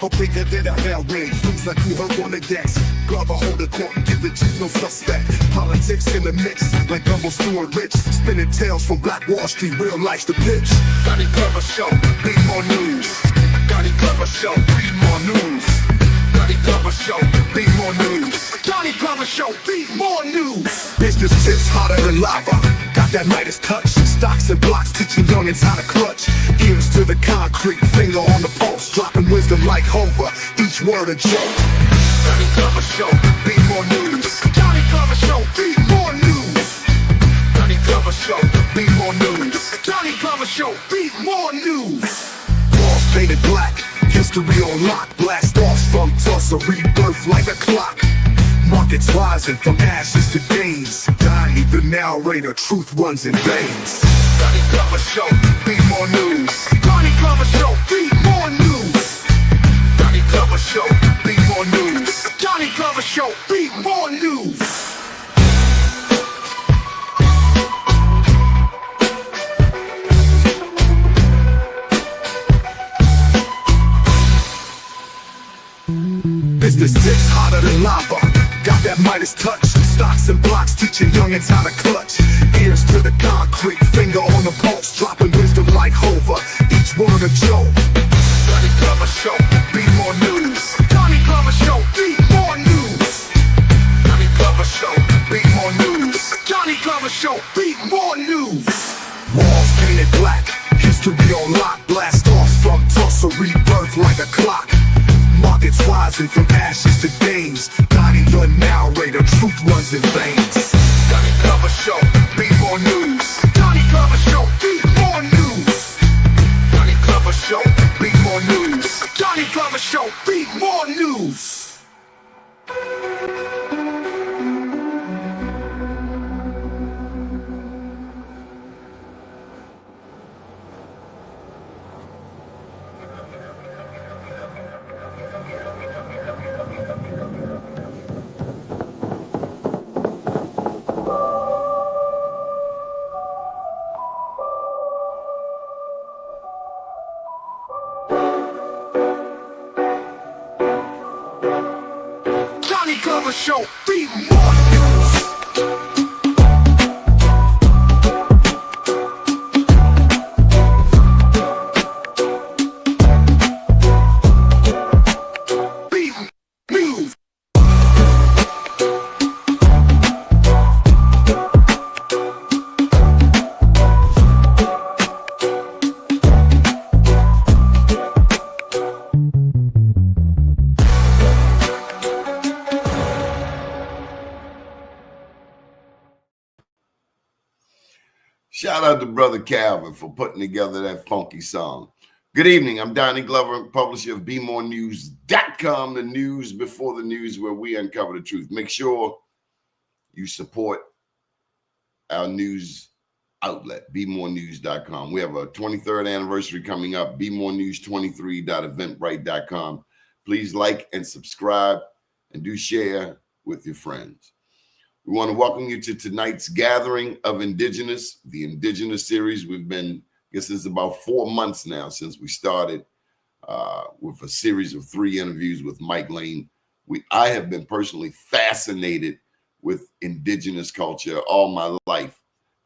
Or bigger than a hell ring, things like you heard on the decks. Glover hold the court and give the chief no suspect. Politics in the mix, like Gumbo Stewart Rich. Spinning tales from Black Wall Street, real life's the pitch. Johnny Glover Show, be more news. Johnny Glover Show, be more news. Johnny Glover Show, be more news. Johnny Glover Show, be more news. Business tips hotter than lava. Got that Midas touch. Stocks and blocks teaching youngins how to clutch. Ears to the concrete, finger on the pulse. Dropping wisdom like Hova, each word a joke. Johnny Glover Show, be more news. Johnny Glover Show, be more news. Johnny Glover Show, be more news. Johnny Glover Show, be more news. Walls painted black, history on lock. Blast off from Tulsa, rebirth like a clock. Markets rising from ashes to gains. Donnie the narrator, truth runs in veins. Johnny Glover Show, be more news. Johnny Glover Show, be more news. Johnny Glover Show, be more news. Johnny Glover Show, be more news. Business tips hotter than lava. Got that Midas touch. Stocks and blocks teaching youngins how to clutch. Ears to the concrete, finger on the pulse. Dropping wisdom like Hova, each word a joke. Johnny Glover Show, be more news. Johnny Glover Show, be more news. Johnny Glover Show, be more news. Johnny Glover Show, be more news. Walls painted black, history on lock. Blast off from Tulsa, rebirth like a clock. Markets rising from ashes to gains. Donnie the narrator, truth runs in veins. Johnny Glover Show, be more news. Johnny Glover Show, be more news. Johnny Glover Show, be more news. Johnny Glover Show, be more news. Show, be more news. Be news. Shout out to Brother Calvin for putting together that funky song. Good evening. I'm Donnie Glover, publisher of BeMoreNews.com, the news before the news, where we uncover the truth. Make sure you support our news outlet, BeMoreNews.com. We have a 23rd anniversary coming up, BeMoreNews23.eventbrite.com. Please like and subscribe and do share with your friends. We want to welcome you to tonight's gathering of Indigenous, the Indigenous series. We've been, I guess it's about 4 months now since we started with a series of 3 interviews with Mike Lane. I have been personally fascinated with Indigenous culture all my life.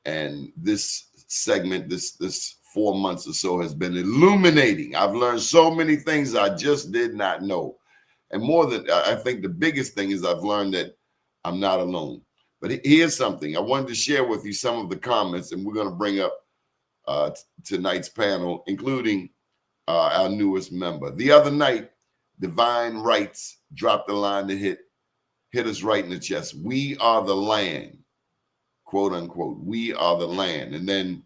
And this segment, this 4 months or so has been illuminating. I've learned so many things I just did not know. And more than, I think the biggest thing is I've learned that I'm not alone. But here's something. I wanted to share with you some of the comments, and we're going to bring up tonight's panel, including our newest member. The other night, Divine Rights dropped a line that hit us right in the chest. We are the land, quote unquote. We are the land. And then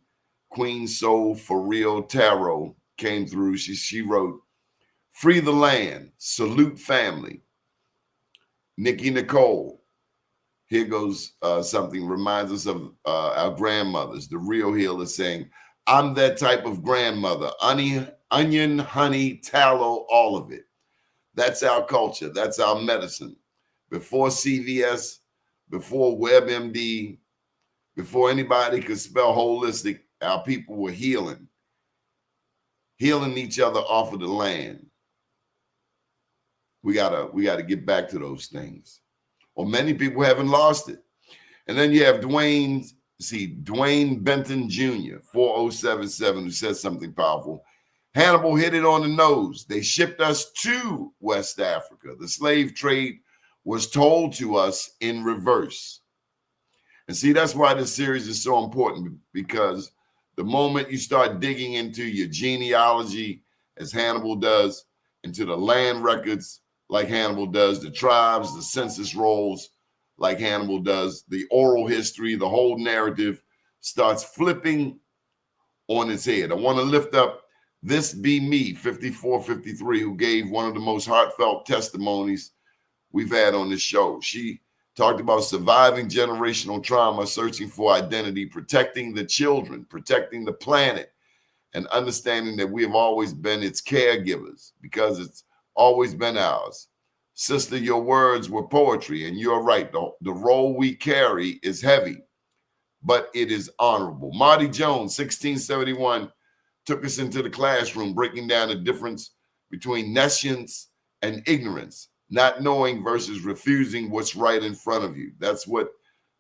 Queen Soul for Real Tarot came through. She wrote, "Free the land, salute family." Nikki Nicole, here goes something, reminds us of our grandmothers. The Real Healer saying, "I'm that type of grandmother. Onion, honey, tallow, all of it." That's our culture. That's our medicine. Before CVS, before WebMD, before anybody could spell holistic, our people were healing each other off of the land. We gotta get back to those things. Or many people haven't lost it. And then you have Dwayne Benton Jr., 4077, who says something powerful. Hannibal hit it on the nose. They shipped us to West Africa. The slave trade was told to us in reverse. And see, that's why this series is so important, because the moment you start digging into your genealogy, as Hannibal does, into the land records like Hannibal does, the tribes, the census rolls like Hannibal does, the oral history, the whole narrative starts flipping on its head. I want to lift up This Be Me, 5453, who gave one of the most heartfelt testimonies we've had on this show. She talked about surviving generational trauma, searching for identity, protecting the children, protecting the planet, and understanding that we have always been its caregivers because it's always been ours. Sister, your words were poetry, and you're right. The role we carry is heavy, but it is honorable. Marty Jones, 1671, took us into the classroom, breaking down the difference between nescience and ignorance, not knowing versus refusing what's right in front of you. That's what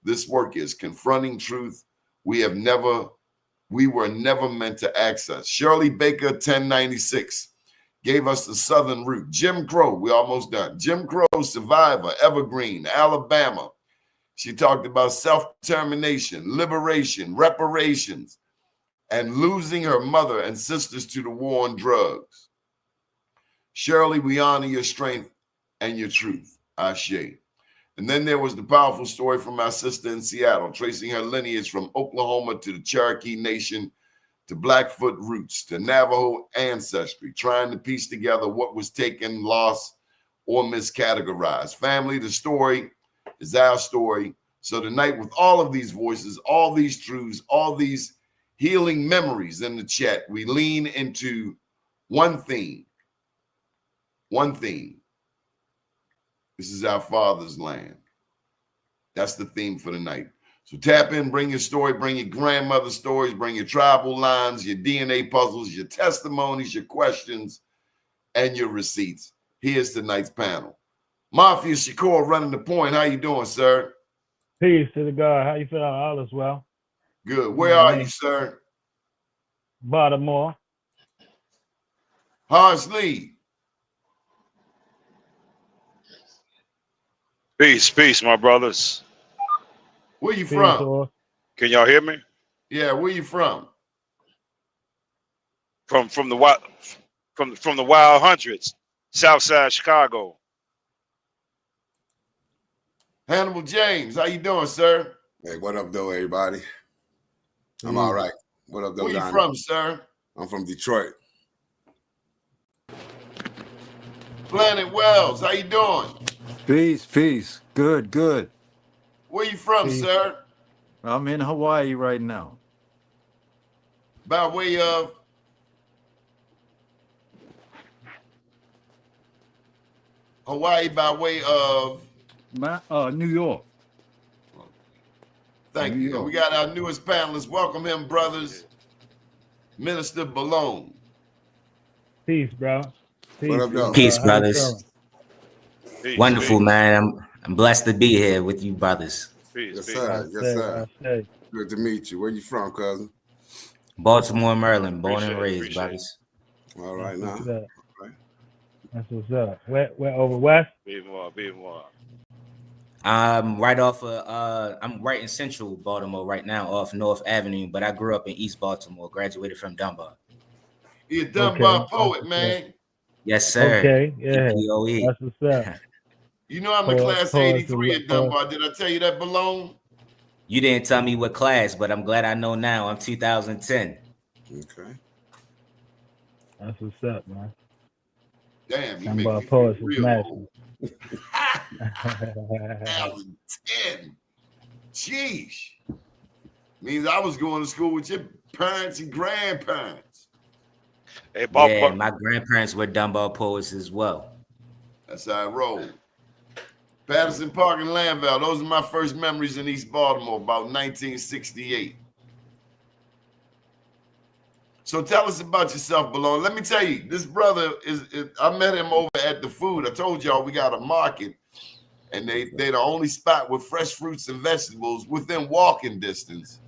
this work is, confronting truth we were never meant to access. Shirley Baker, 1096, gave us the Southern route. Jim Crow, we're almost done. Jim Crow survivor, Evergreen, Alabama. She talked about self-determination, liberation, reparations, and losing her mother and sisters to the war on drugs. Shirley, we honor your strength and your truth. Ashe. And then there was the powerful story from our sister in Seattle, tracing her lineage from Oklahoma to the Cherokee Nation, to Blackfoot roots, to Navajo ancestry, trying to piece together what was taken, lost, or miscategorized. Family, the story is our story. So tonight, with all of these voices, all these truths, all these healing memories in the chat, we lean into one theme. One theme. This is our Father's land. That's the theme for the night. So tap in, bring your story, bring your grandmother's stories, bring your tribal lines, your DNA puzzles, your testimonies, your questions, and your receipts. Here's tonight's panel. Mafia Shakur running the point. How you doing, sir? Peace to the God. How you feeling? All is well. Good. Where are you, sir? Baltimore. Hans Lee. Peace, peace, my brothers. Where you Peace, from? or Can y'all hear me? Yeah, where you from? From the wild hundreds, Southside Chicago. Hannibal James. How you doing, sir? Hey, what up, though, everybody? I'm all right. What up, though, Where you Donnie? from, sir? I'm from Detroit. Planet Wells. How you doing? Peace, peace. Good, good. Where you from, Peace. sir? I'm in Hawaii right now. By way of Hawaii, by way of New York. thank New you. And York. we got our newest panelist. Welcome him, brothers. Minister Balone. peace, bro. Peace. What up, though? Peace, How you brothers. feeling? Peace, Wonderful, peace, man. I'm blessed to be here with you, brothers. Peace, Yes, peace. sir. Yes, sir. I say. Good to meet you. Where you from, cousin? Baltimore, Maryland, born and Appreciate it, raised, appreciate it. brothers. All right, That's what's now. up. All right. That's what's up. Where over west? Be more. I'm right in central Baltimore right now off North Avenue, but I grew up in East Baltimore, graduated from Dunbar. He a Dunbar Okay. poet, That's man. Yes, sir. Okay, yeah. POE. That's what's up. You know I'm the class Poets 83 at Dunbar. Did I tell you that, Balone? You didn't tell me what class, but I'm glad I know now. I'm 2010. Okay. That's what's up, man. Damn, you Dunbar make me poets feel is real nice. old. 2010. Sheesh. Means I was going to school with your parents and grandparents. Hey, Bob, Yeah, my grandparents were Dunbar poets as well. That's how I roll. Patterson Park and Landville. Those are my first memories in East Baltimore, about 1968. So tell us about yourself, Balone. Let me tell you, this brother is I met him over at the food. I told y'all we got a market, and they're the only spot with fresh fruits and vegetables within walking distance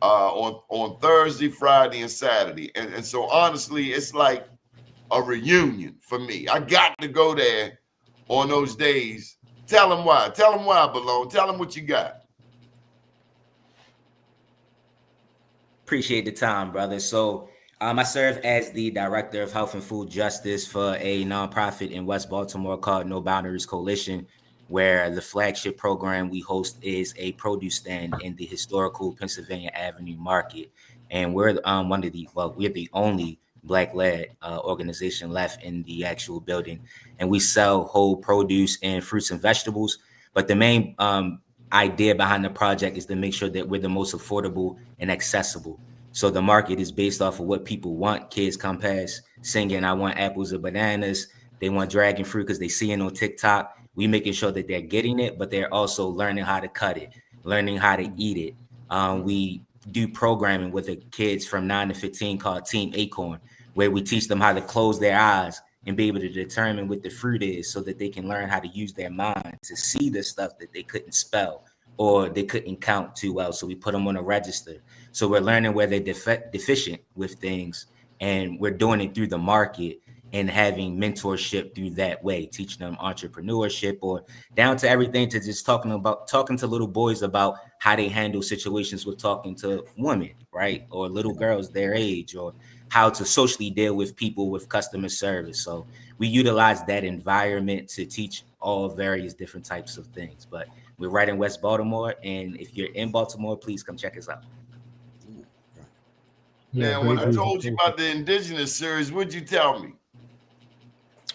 on Thursday, Friday, and Saturday. And so honestly, it's like a reunion for me. I got to go there on those days. Tell them why. Tell them why, Balone. Tell them what you got. Appreciate the time, brother. So I serve as the Director of Health and Food Justice for a nonprofit in West Baltimore called No Boundaries Coalition, where the flagship program we host is a produce stand in the historical Pennsylvania Avenue Market. And we're we're the only Black-led organization left in the actual building. And we sell whole produce and fruits and vegetables. But the main idea behind the project is to make sure that we're the most affordable and accessible. So the market is based off of what people want. Kids come past singing, I want apples or bananas. They want dragon fruit because they see it on TikTok. We making sure that they're getting it, but they're also learning how to cut it, learning how to eat it. We do programming with the kids from 9 to 15 called Team Acorn, where we teach them how to close their eyes and be able to determine what the fruit is so that they can learn how to use their mind to see the stuff that they couldn't spell or they couldn't count too well. So we put them on a register. So we're learning where they're deficient with things, and we're doing it through the market and having mentorship through that way, teaching them entrepreneurship or down to everything to just talking to little boys about how they handle situations with talking to women, right? Or little girls their age, or how to socially deal with people with customer service. So we utilize that environment to teach all various different types of things. But we're right in West Baltimore, and if you're in Baltimore, please come check us out. Now, when I told you about the Indigenous series, what'd you tell me?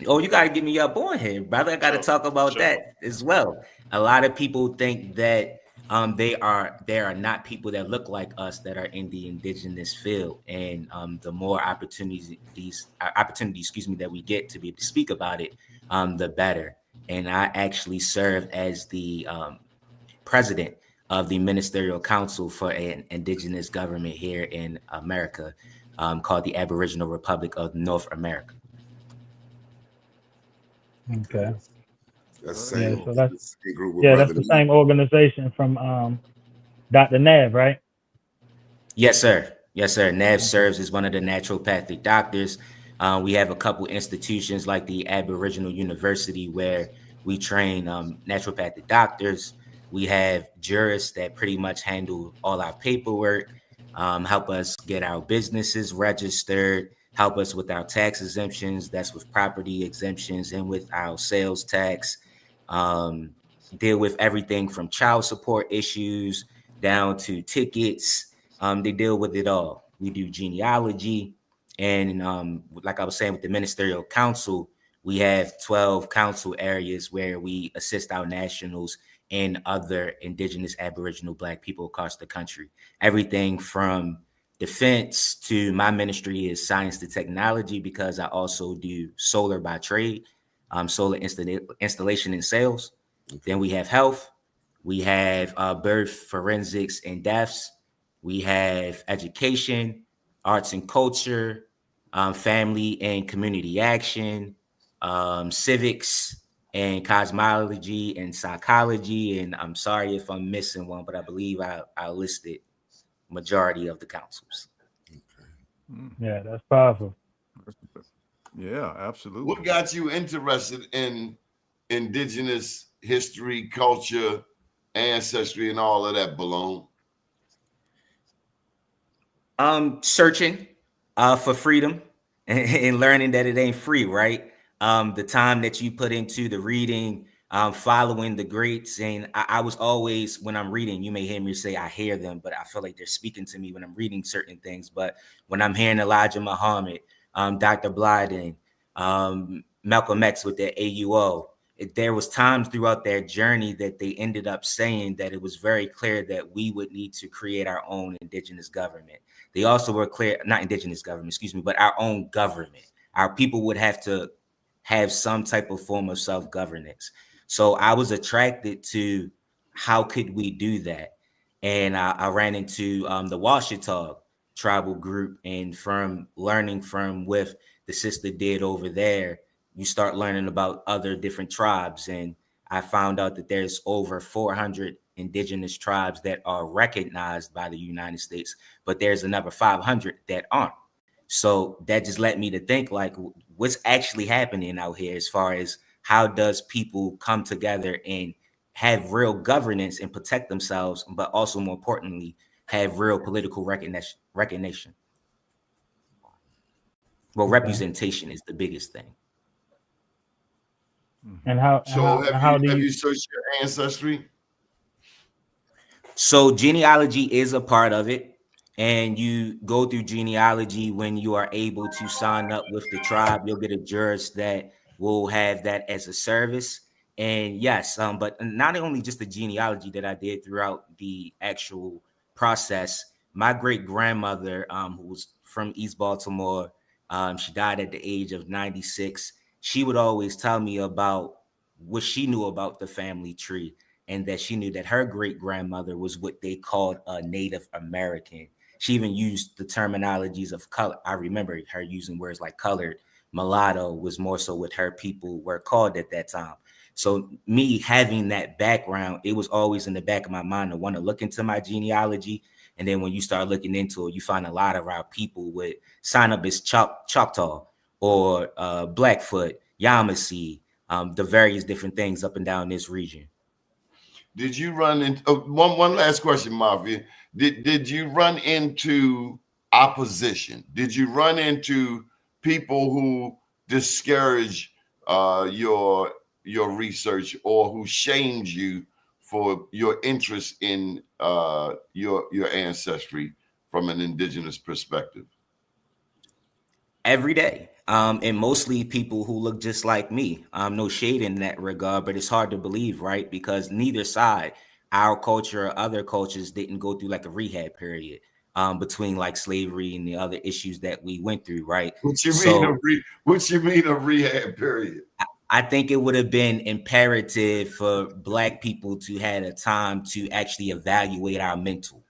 Oh, you got to get me up on here, brother. I got to talk about that as well. A lot of people think that there are not people that look like us that are in the indigenous field, and the more opportunities that we get to be able to speak about it, the better. And I actually serve as the president of the Ministerial Council for an indigenous government here in America, called the Aboriginal Republic of North America. Okay. That's Yeah, same, so that's same group with yeah, Brother that's the same organization from Dr. Nav, right? Yes, sir. Yes, sir. Nav serves as one of the naturopathic doctors. We have a couple institutions like the Aboriginal University where we train naturopathic doctors. We have jurists that pretty much handle all our paperwork, help us get our businesses registered, help us with our tax exemptions, that's with property exemptions, and with our sales tax, deal with everything from child support issues down to tickets. They deal with it all. We do genealogy. And like I was saying, with the Ministerial Council, we have 12 council areas where we assist our nationals and other indigenous Aboriginal Black people across the country. Everything from defense to my ministry is science to technology, because I also do solar by trade, solar installation and sales. Then we have health. We have birth, forensics, and deaths. We have education, arts and culture, family and community action, civics and cosmology and psychology. And I'm sorry if I'm missing one, but I believe I listed majority of the councils. Yeah, that's powerful. Yeah, absolutely. What got you interested in indigenous history, culture, ancestry, and all of that, Balone? Searching for freedom and learning that it ain't free, right? The time that you put into the reading, following the greats. And I was always, when I'm reading, you may hear me say I hear them, but I feel like they're speaking to me when I'm reading certain things. But when I'm hearing Elijah Muhammad, Dr. Blyden, Malcolm X with their AUO, there was times throughout their journey that they ended up saying that it was very clear that we would need to create our own indigenous government. They also were clear, not indigenous government, excuse me, but our own government. Our people would have to have some type of form of self-governance. So I was attracted to how could we do that? And I ran into the Washita tribal group, and from learning from what the sister did over there, you start learning about other different tribes. And I found out that there's over 400 indigenous tribes that are recognized by the United States, but there's another 500 that aren't. So that just led me to think, like, what's actually happening out here as far as how does people come together and have real governance and protect themselves, but also more importantly, have real political recognition. Well, representation is the biggest thing. And how have you searched your ancestry? So genealogy is a part of it, and you go through genealogy when you are able to sign up with the tribe. You'll get a jurist that will have that as a service. And yes, but not only just the genealogy that I did throughout the actual process. My great grandmother, who was from East Baltimore, she died at the age of 96. She would always tell me about what she knew about the family tree, and that she knew that her great grandmother was what they called a Native American. She even used the terminologies of color. I remember her using words like colored, mulatto was more so what her people were called at that time. So me having that background, it was always in the back of my mind to want to look into my genealogy. And then when you start looking into it, you find a lot of our people would sign up as Choctaw or Blackfoot, Yamasee, the various different things up and down this region. Did you run into one last question, Mafia? Did you run into opposition? Did you run into people who discourage your research, or who shamed you for your interest in your ancestry from an indigenous perspective? Every day. And mostly people who look just like me. No shade in that regard, but it's hard to believe, right? Because neither side, our culture or other cultures, didn't go through like a rehab period between like slavery and the other issues that we went through, right? What you mean a rehab period? I think it would have been imperative for Black people to have a time to actually evaluate our mental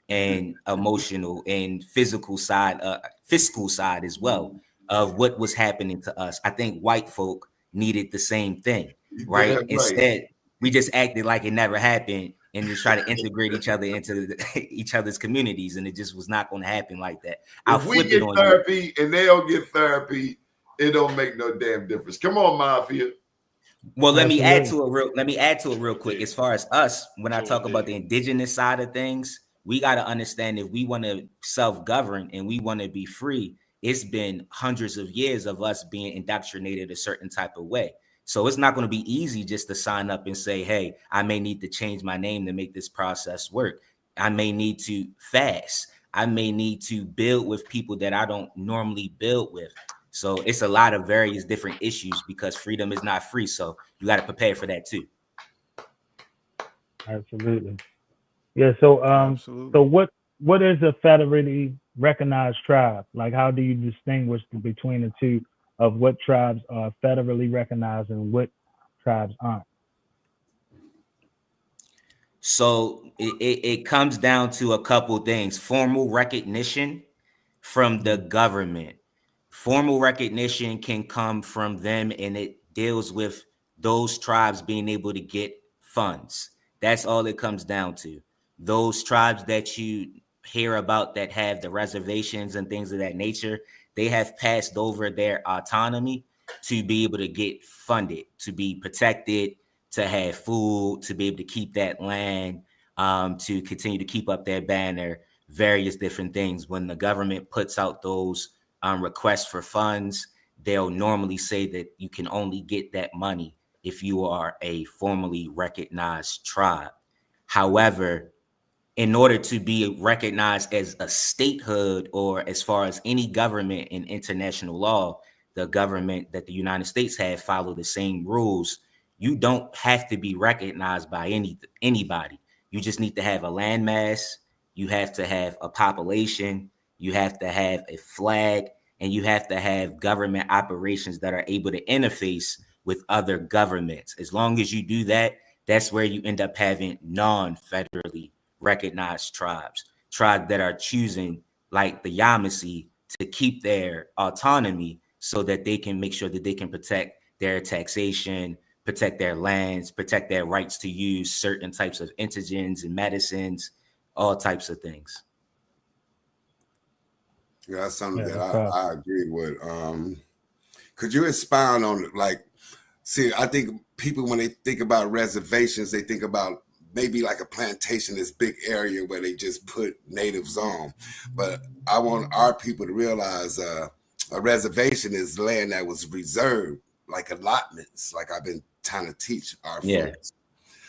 and emotional and physical side, fiscal side as well, of what was happening to us. I think white folk needed the same thing, right? Yeah, right. Instead, we just acted like it never happened and just try to integrate each other into each other's communities, and it just was not going to happen like that. If we get therapy and they don't get therapy, it don't make no damn difference. Come on, Mafia. Well, let me add to it real quick. As far as us, when I talk about the indigenous side of things, we got to understand, if we want to self-govern and we want to be free, it's been hundreds of years of us being indoctrinated a certain type of way. So it's not going to be easy just to sign up and say, hey, I may need to change my name to make this process work. I may need to fast. I may need to build with people that I don't normally build with. So it's a lot of various different issues, because freedom is not free. So you got to prepare for that too. Absolutely. Yeah. So, so what is a federally recognized tribe? Like, how do you distinguish between the two of what tribes are federally recognized and what tribes aren't? So it comes down to a couple things: formal recognition from the government. Formal recognition can come from them, and it deals with those tribes being able to get funds. That's all it comes down to. Those tribes that you hear about that have the reservations and things of that nature, they have passed over their autonomy to be able to get funded, to be protected, to have food, to be able to keep that land, to continue to keep up their banner, various different things. When the government puts out those requests for funds, they'll normally say that you can only get that money if you are a formally recognized tribe. However, in order to be recognized as a statehood, or as far as any government in international law, the government that the United States have follow the same rules. You don't have to be recognized by anybody. You just need to have a landmass. You have to have a population. You have to have a flag, and you have to have government operations that are able to interface with other governments. As long as you do that, that's where you end up having non-federally recognized tribes that are choosing like the Yamasee to keep their autonomy so that they can make sure that they can protect their taxation, protect their lands, protect their rights to use certain types of antigens and medicines, all types of things. Yeah, that's something that Yeah, I agree with. Could you expound on it? Like, see, I think people, when they think about reservations, they think about maybe like a plantation, this big area where they just put natives on. But I want our people to realize a reservation is land that was reserved, like allotments, like I've been trying to teach our folks.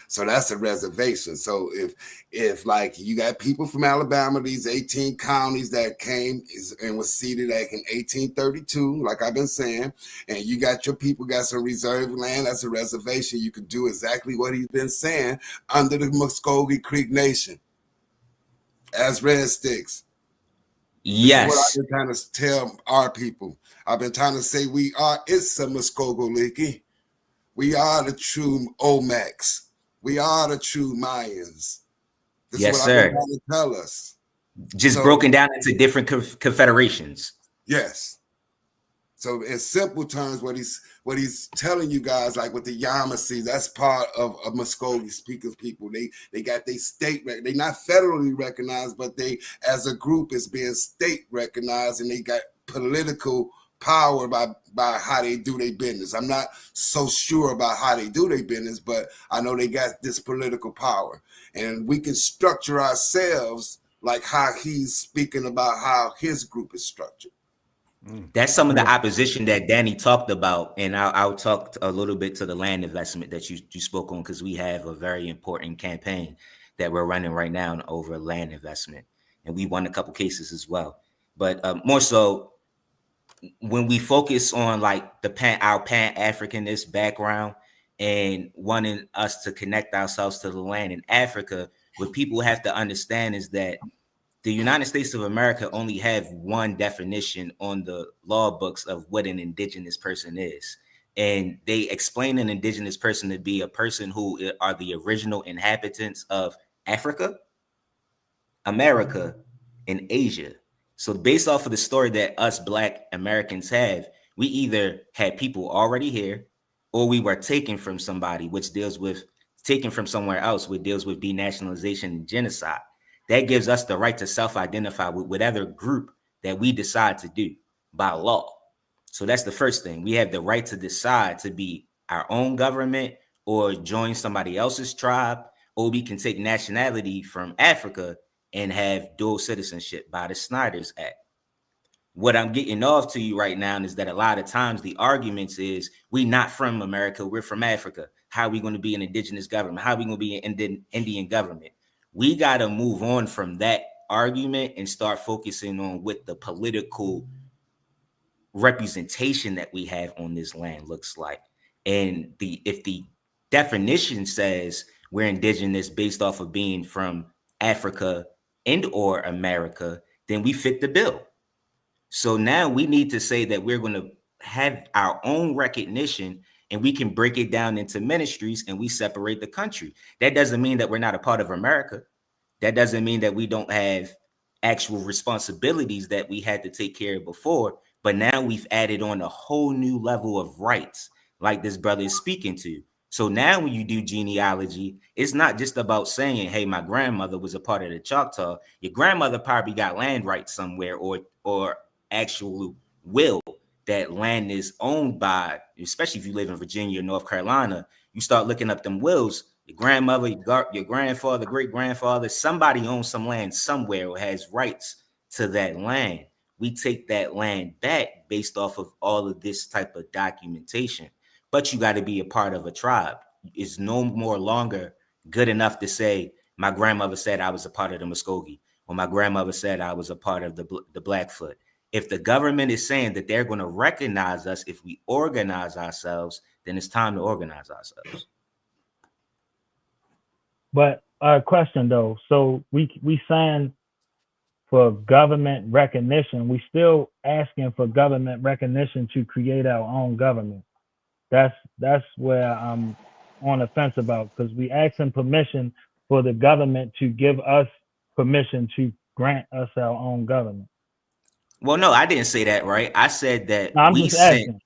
So that's a reservation. So if like you got people from Alabama, these 18 counties that came and was seated like in 1832, like I've been saying, and you got your people got some reserved land, that's a reservation. You could do exactly what he's been saying under the Muscogee Creek Nation as red sticks. Yes. This is what I've been trying to tell our people. I've been trying to say it's a Muscogee. We are the true Olmecs. We are the true Mayans. This yes, is what sir. I've been trying to tell us. Just broken down into different confederations. Yes. So in simple terms, what he's telling you guys, like with the Yamasee, that's part of Muscogee speakers people. They got their state, they not federally recognized, but they as a group is being state recognized, and they got political power by how they do their business. I'm not so sure about how they do their business, but I know they got this political power, and we can structure ourselves like how he's speaking about how his group is structured. That's some of the opposition that Danny talked about, and I'll talk a little bit to the land investment that you spoke on, because we have a very important campaign that we're running right now over land investment, and we won a couple cases as well. But more so, when we focus on like our Pan-Africanist background and wanting us to connect ourselves to the land in Africa, what people have to understand is that the United States of America only have one definition on the law books of what an indigenous person is. And they explain an indigenous person to be a person who are the original inhabitants of Africa, America, and Asia. So based off of the story that us Black Americans have, we either had people already here, or we were taken from somebody, which deals with taken from somewhere else, which deals with denationalization and genocide. That gives us the right to self-identify with whatever group that we decide to do by law. So that's the first thing. We have the right to decide to be our own government or join somebody else's tribe, or we can take nationality from Africa and have dual citizenship by the Snyder's Act. What I'm getting off to you right now is that a lot of times the arguments is we not from America, we're from Africa. How are we going to be an indigenous government? How are we going to be an Indian government? We got to move on from that argument and start focusing on what the political representation that we have on this land looks like. And if the definition says we're indigenous based off of being from Africa and or America, then we fit the bill. So now we need to say that we're going to have our own recognition, and we can break it down into ministries, and we separate the country. That doesn't mean that we're not a part of America. That doesn't mean that we don't have actual responsibilities that we had to take care of before, but now we've added on a whole new level of rights, like this brother is speaking to. So now when you do genealogy, it's not just about saying, hey, my grandmother was a part of the Choctaw. Your grandmother probably got land rights somewhere, or actual will that land is owned by, especially if you live in Virginia or North Carolina. You start looking up them wills. Your grandmother, your grandfather, great-grandfather, somebody owns some land somewhere or has rights to that land. We take that land back based off of all of this type of documentation. But you got to be a part of a tribe. It's no more longer good enough to say, my grandmother said I was a part of the Muscogee, or my grandmother said I was a part of the Blackfoot. If the government is saying that they're going to recognize us if we organize ourselves, then it's time to organize ourselves. But question though, so we signed for government recognition. We still asking for government recognition to create our own government. That's where I'm on the fence about, because we asking permission for the government to give us permission to grant us our own government. Well, no, I didn't say that, right? I said that No, I'm we just sent. asking.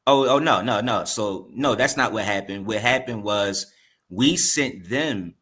Oh, no. So no, that's not what happened. What happened was we sent them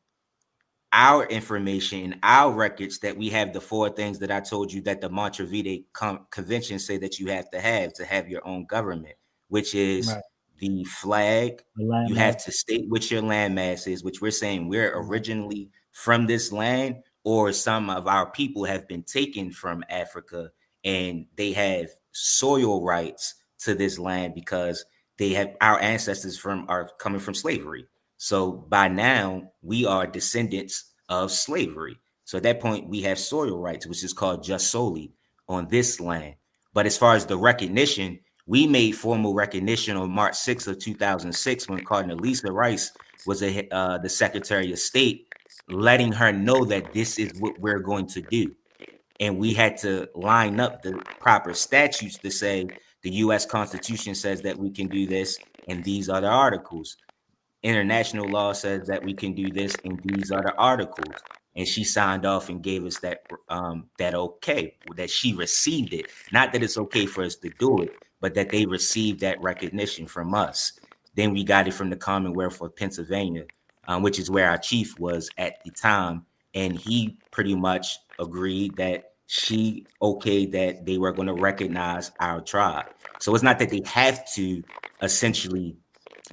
our information, our records, that we have the 4 things that I told you that the Montevideo Convention say that you have to have your own government, which is Right. the flag. The You have to state what your landmass is, which we're saying we're originally from this land, or some of our people have been taken from Africa and they have soil rights to this land because they have our ancestors are coming from slavery. So by now we are descendants of slavery. So at that point we have soil rights, which is called just solely on this land. But as far as the recognition, we made formal recognition on March 6th of 2006 when Cardinal Lisa Rice was the Secretary of State, letting her know that this is what we're going to do. And we had to line up the proper statutes to say the U.S. Constitution says that we can do this, and these are the articles. International law says that we can do this, and these are the articles. And she signed off and gave us that okay, that she received it. Not that it's okay for us to do it, but that they received that recognition from us. Then we got it from the Commonwealth of Pennsylvania, which is where our chief was at the time. And he pretty much agreed that she okayed that they were going to recognize our tribe. So it's not that they have to essentially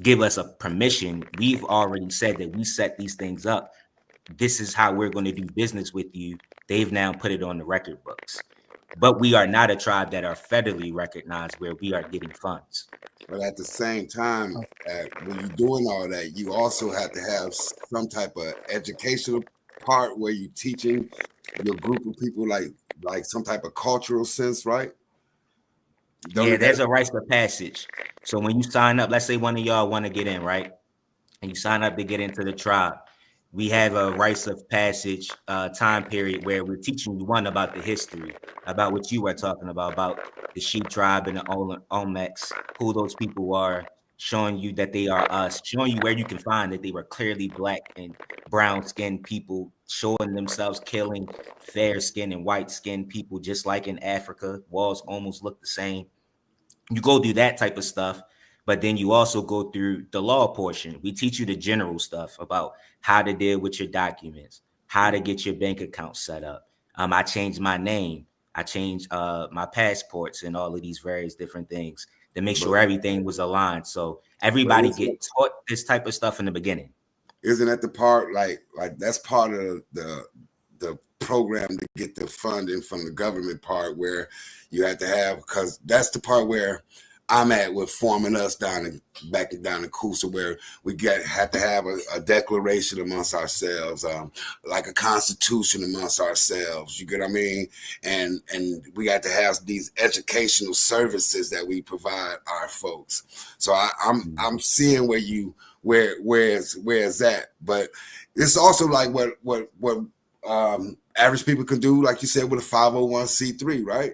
give us a permission. We've already said that we set these things up. This is how we're going to do business with you. They've now put it on the record books. But we are not a tribe that are federally recognized where we are getting funds. But at the same time, when you're doing all that, you also have to have some type of educational part where you're teaching your group of people like some type of cultural sense, right? There's a rites of passage. So when you sign up, let's say one of y'all want to get in, right? And you sign up to get into the tribe. We have a rites of passage time period where we're teaching you one about the history, about what you were talking about the Sheep tribe and the Olmecs, who those people are, showing you that they are us, showing you where you can find that they were clearly black and brown-skinned people, showing themselves killing fair-skinned and white-skinned people, just like in Africa. Walls almost look the same. You go do that type of stuff, but then you also go through the law portion. We teach you the general stuff about how to deal with your documents, how to get your bank account set up. I changed my name. I changed my passports and all of these various different things to make sure everything was aligned. So everybody get taught this type of stuff in the beginning. Isn't that the part like that's part of the program to get the funding from the government part where you have to have, because that's the part where I'm at with forming us down in Coosa, where we have to have a declaration amongst ourselves, like a constitution amongst ourselves. You get what I mean? And we got to have these educational services that we provide our folks. So I'm seeing where it's at, but it's also like what average people can do, like you said, with a 501c3, right?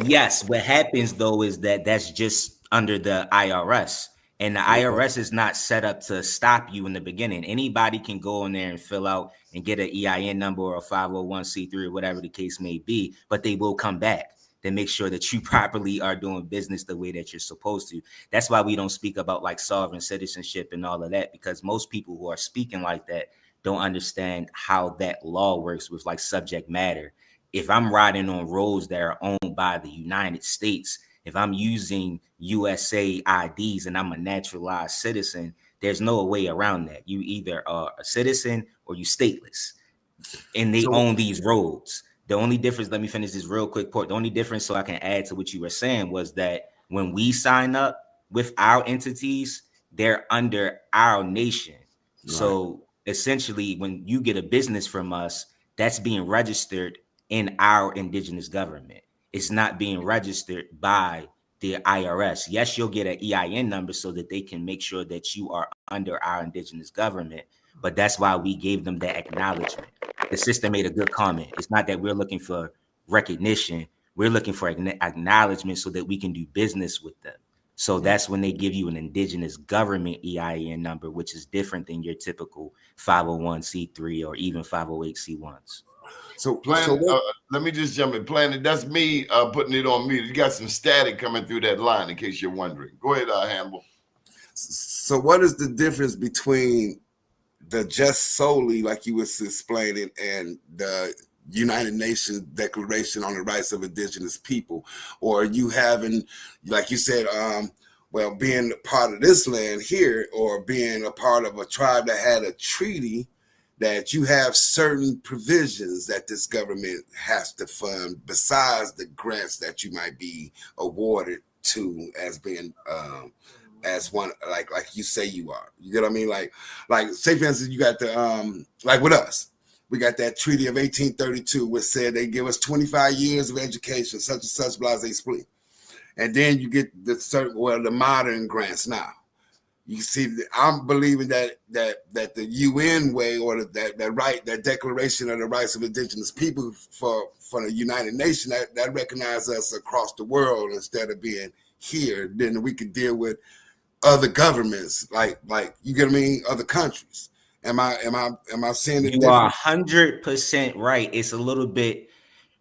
Yes. What happens though is that that's just under the IRS, and the IRS is not set up to stop you in the beginning. Anybody can go in there and fill out and get an EIN number or a 501c3 or whatever the case may be, but they will come back to make sure that you properly are doing business the way that you're supposed to. That's why we don't speak about like sovereign citizenship and all of that, because most people who are speaking like that don't understand how that law works with like subject matter. If I'm riding on roads that are owned by the United States, if I'm using USA IDs and I'm a naturalized citizen, there's no way around that. You either are a citizen or you stateless, and they own these roads. The only difference, let me finish this real quick part. The only difference, so I can add to what you were saying, was that when we sign up with our entities, they're under our nation. Right. So essentially, when you get a business from us, that's being registered in our indigenous government. It's not being registered by the IRS. Yes, you'll get an EIN number so that they can make sure that you are under our indigenous government, but that's why we gave them that acknowledgement. The sister made a good comment. It's not that we're looking for recognition. We're looking for acknowledgement so that we can do business with them. So that's when they give you an indigenous government EIN number, which is different than your typical 501c3 or even 508c1s. Planet, let me just jump in. Planet, that's me putting it on mute. You got some static coming through that line, in case you're wondering. Go ahead, Hannibal. So what is the difference between the just solely, like you was explaining, and the United Nations Declaration on the Rights of Indigenous People? Or you having, like you said, well, being a part of this land here, or being a part of a tribe that had a treaty that you have certain provisions that this government has to fund besides the grants that you might be awarded to as being as one, like you say you are. You get what I mean? Like say for instance, you got the like with us, we got that treaty of 1832, which said they give us 25 years of education, such and such, blase split. And then you get the modern grants now. You see, I'm believing that the UN way, or that Declaration of the Rights of Indigenous People for the United Nations, that recognize us across the world instead of being here. Then we could deal with other governments, like you get what I mean, other countries. Am I saying it? You are 100% right. It's a little bit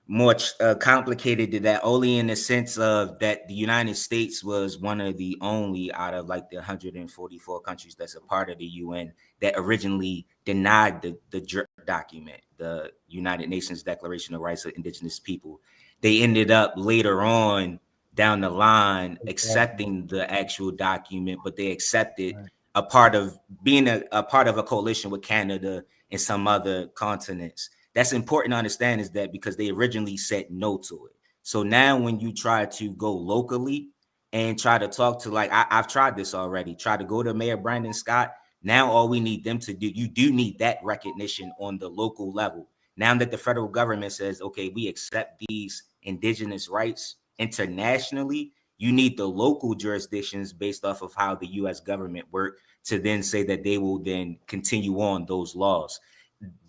more complicated to that, only in the sense of that the United States was one of the only out of like the 144 countries that's a part of the UN that originally denied the document, the United Nations Declaration of Rights of Indigenous People. They ended up later on down the line accepting the actual document, but they accepted a part of being a part of a coalition with Canada and some other continents. That's important to understand, is that because they originally said no to it. So now when you try to go locally and try to talk to, like, I've tried this already, try to go to Mayor Brandon Scott. Now all we need them to do, you do need that recognition on the local level. Now that the federal government says, okay, we accept these indigenous rights internationally, you need the local jurisdictions based off of how the U.S. government work to then say that they will then continue on those laws.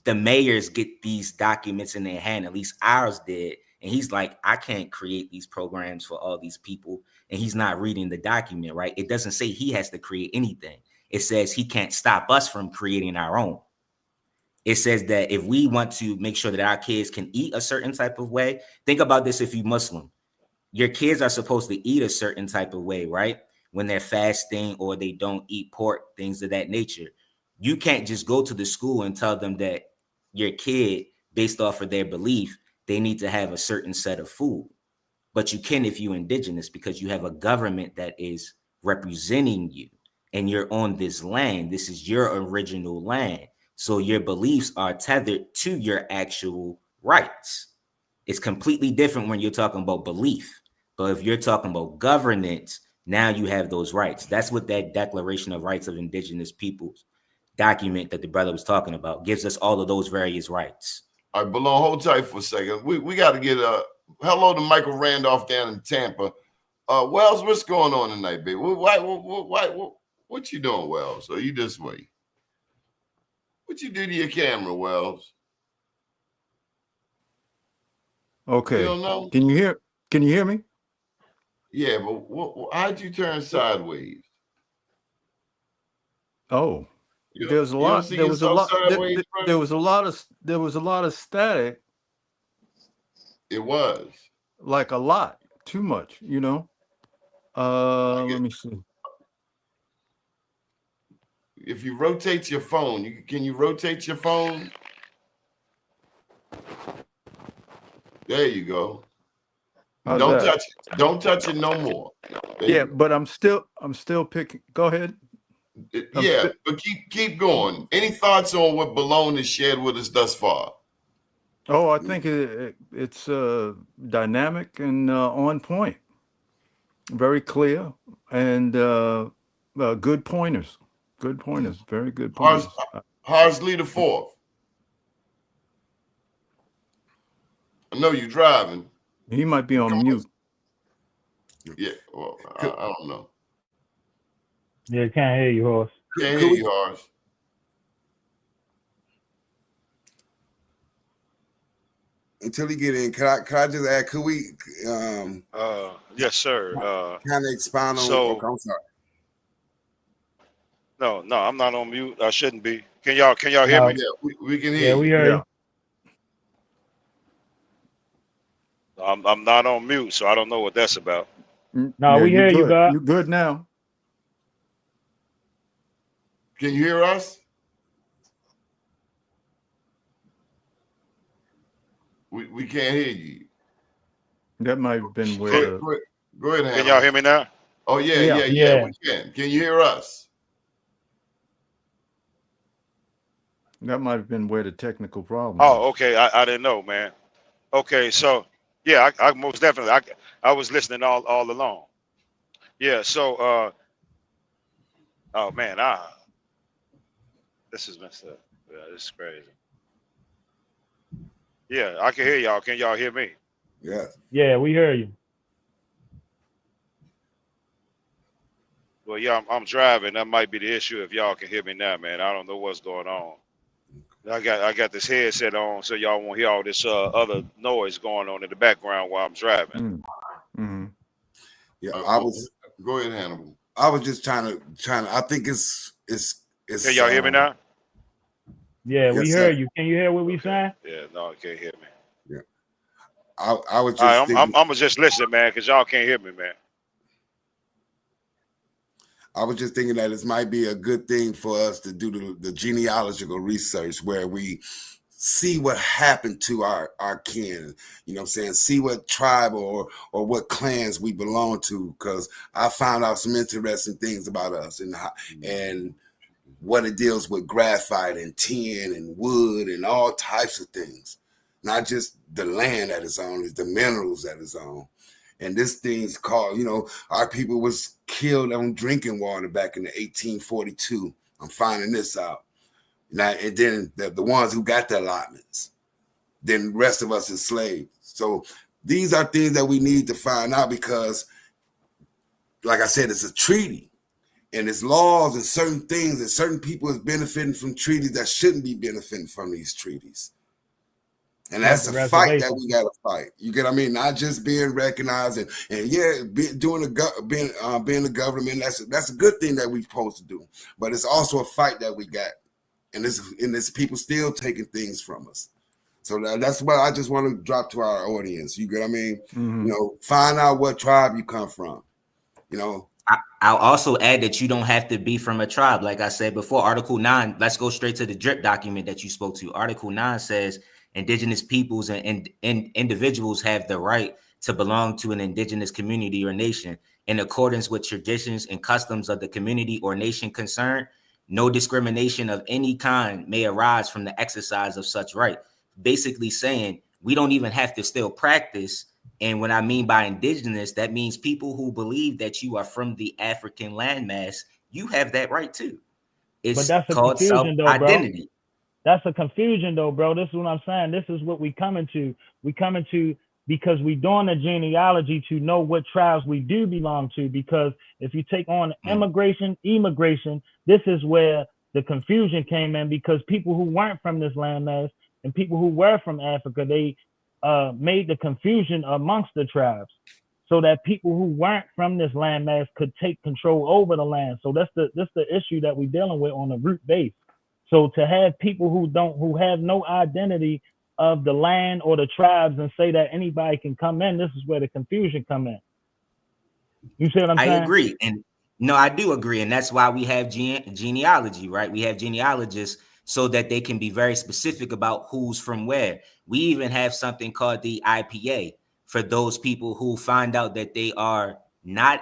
The mayors get these documents in their hand, at least ours did. And he's like, I can't create these programs for all these people. And he's not reading the document, right? It doesn't say he has to create anything. It says he can't stop us from creating our own. It says that if we want to make sure that our kids can eat a certain type of way, think about this. If you're Muslim, your kids are supposed to eat a certain type of way, right? When they're fasting or they don't eat pork, things of that nature. You can't just go to the school and tell them that your kid, based off of their belief, they need to have a certain set of food. But you can if you're indigenous, because you have a government that is representing you and you're on this land. This is your original land. So your beliefs are tethered to your actual rights. It's completely different when you're talking about belief. But if you're talking about governance, now you have those rights. That's what that Declaration of Rights of Indigenous Peoples document that the brother was talking about gives us, all of those various rights. All right, Balone, hold tight for a second. We got to get hello to Michael Randolph down in Tampa. Wells, what's going on tonight, baby? What you doing, Wells? Are you this way? What you do to your camera, Wells? Okay. You don't know? Can you hear me? Yeah, but how'd you turn sideways? Oh, there was a lot of static. It was like a lot, too much, you know. Let me see. If you rotate your phone, can you rotate your phone? There you go. Don't touch it no more. Yeah, but I'm still picking. Go ahead. But keep going. Any thoughts on what Balone has shared with us thus far? Oh, I think it's dynamic and on point. Very clear and good pointers. Good pointers. Very good pointers. Harsley the Fourth. I know you're driving. He might be on mute. Yeah, well, I don't know. Yeah, can't hear you, Horse. Can't hear you, Horse. Until he get in, could I just add? Could we? Yes, sir. Kind of expound on. So, okay, I'm sorry. No, I'm not on mute. I shouldn't be. Can y'all hear me? Yeah, we can hear you. We hear you. I'm not on mute, so I don't know what that's about. No, Yeah, we hear you, God. You're good now. Can you hear us? We can't hear you. That might have been where Go ahead, Hannah. Can y'all hear me now? Oh yeah, Yeah. we can. Can you hear us? that might have been where the technical problem Oh, is. okay. I didn't know, man. Okay, so yeah, I most definitely I was listening all along. Yeah, so oh man, this is messed up. Yeah, this is crazy. Yeah, I can hear y'all. Can y'all hear me? Yes. Yeah, we hear you. Well, yeah, I'm driving. That might be the issue. If y'all can hear me now, man, I don't know what's going on. I got this headset on, so y'all won't hear all this other noise going on in the background while I'm driving. Mm-hmm. Yeah, Go ahead, Hannibal. I was just trying to. I think it's. Can y'all hear me now? Yeah, we Yes, hear sir. you. Can you hear what we saying? Yeah, no, you can't hear me. Yeah, I was just. All right, thinking, I'm gonna just listen, man, because y'all can't hear me, man. I was just thinking that it might be a good thing for us to do the genealogical research where we see what happened to our kin, you know what I'm saying? See what tribe or what clans we belong to, because I found out some interesting things about us and what it deals with graphite and tin and wood and all types of things. Not just the land that it's on, it's the minerals that it's on. And this thing's called, our people was killed on drinking water back in the 1842. I'm finding this out. Now, and then the ones who got the allotments, then the rest of us enslaved. So these are things that we need to find out because, like I said, it's a treaty. And it's laws and certain things and certain people is benefiting from treaties that shouldn't be benefiting from these treaties. And that's a fight that we got to fight. You get what I mean? Not just being recognized and being the government. That's a good thing that we're supposed to do. But it's also a fight that we got. And this people still taking things from us. So that's what I just want to drop to our audience. You get what I mean? Mm-hmm. Find out what tribe you come from. I'll also add that you don't have to be from a tribe. Like I said before, Article 9, let's go straight to the DRIP document that you spoke to. Article 9 says indigenous peoples and individuals have the right to belong to an indigenous community or nation in accordance with traditions and customs of the community or nation concerned. No discrimination of any kind may arise from the exercise of such right. Basically saying we don't even have to still practice. And what I mean by indigenous, that means people who believe that you are from the African landmass. You have that right too. It's called self-identity. That's a confusion though, bro. This is what I'm saying. This is what we coming to. We coming to because we doing a genealogy to know what tribes we do belong to. Because if you take on immigration, this is where the confusion came in, because people who weren't from this landmass and people who were from Africa, they made the confusion amongst the tribes so that people who weren't from this landmass could take control over the land. So that's the issue that we're dealing with on a root base. So to have people who have no identity of the land or the tribes and say that anybody can come in, this is where the confusion come in. You see what I'm saying? I agree. And no, I do agree. And that's why we have genealogy, right? We have genealogists so that they can be very specific about who's from where. We even have something called the IPA for those people who find out that they are not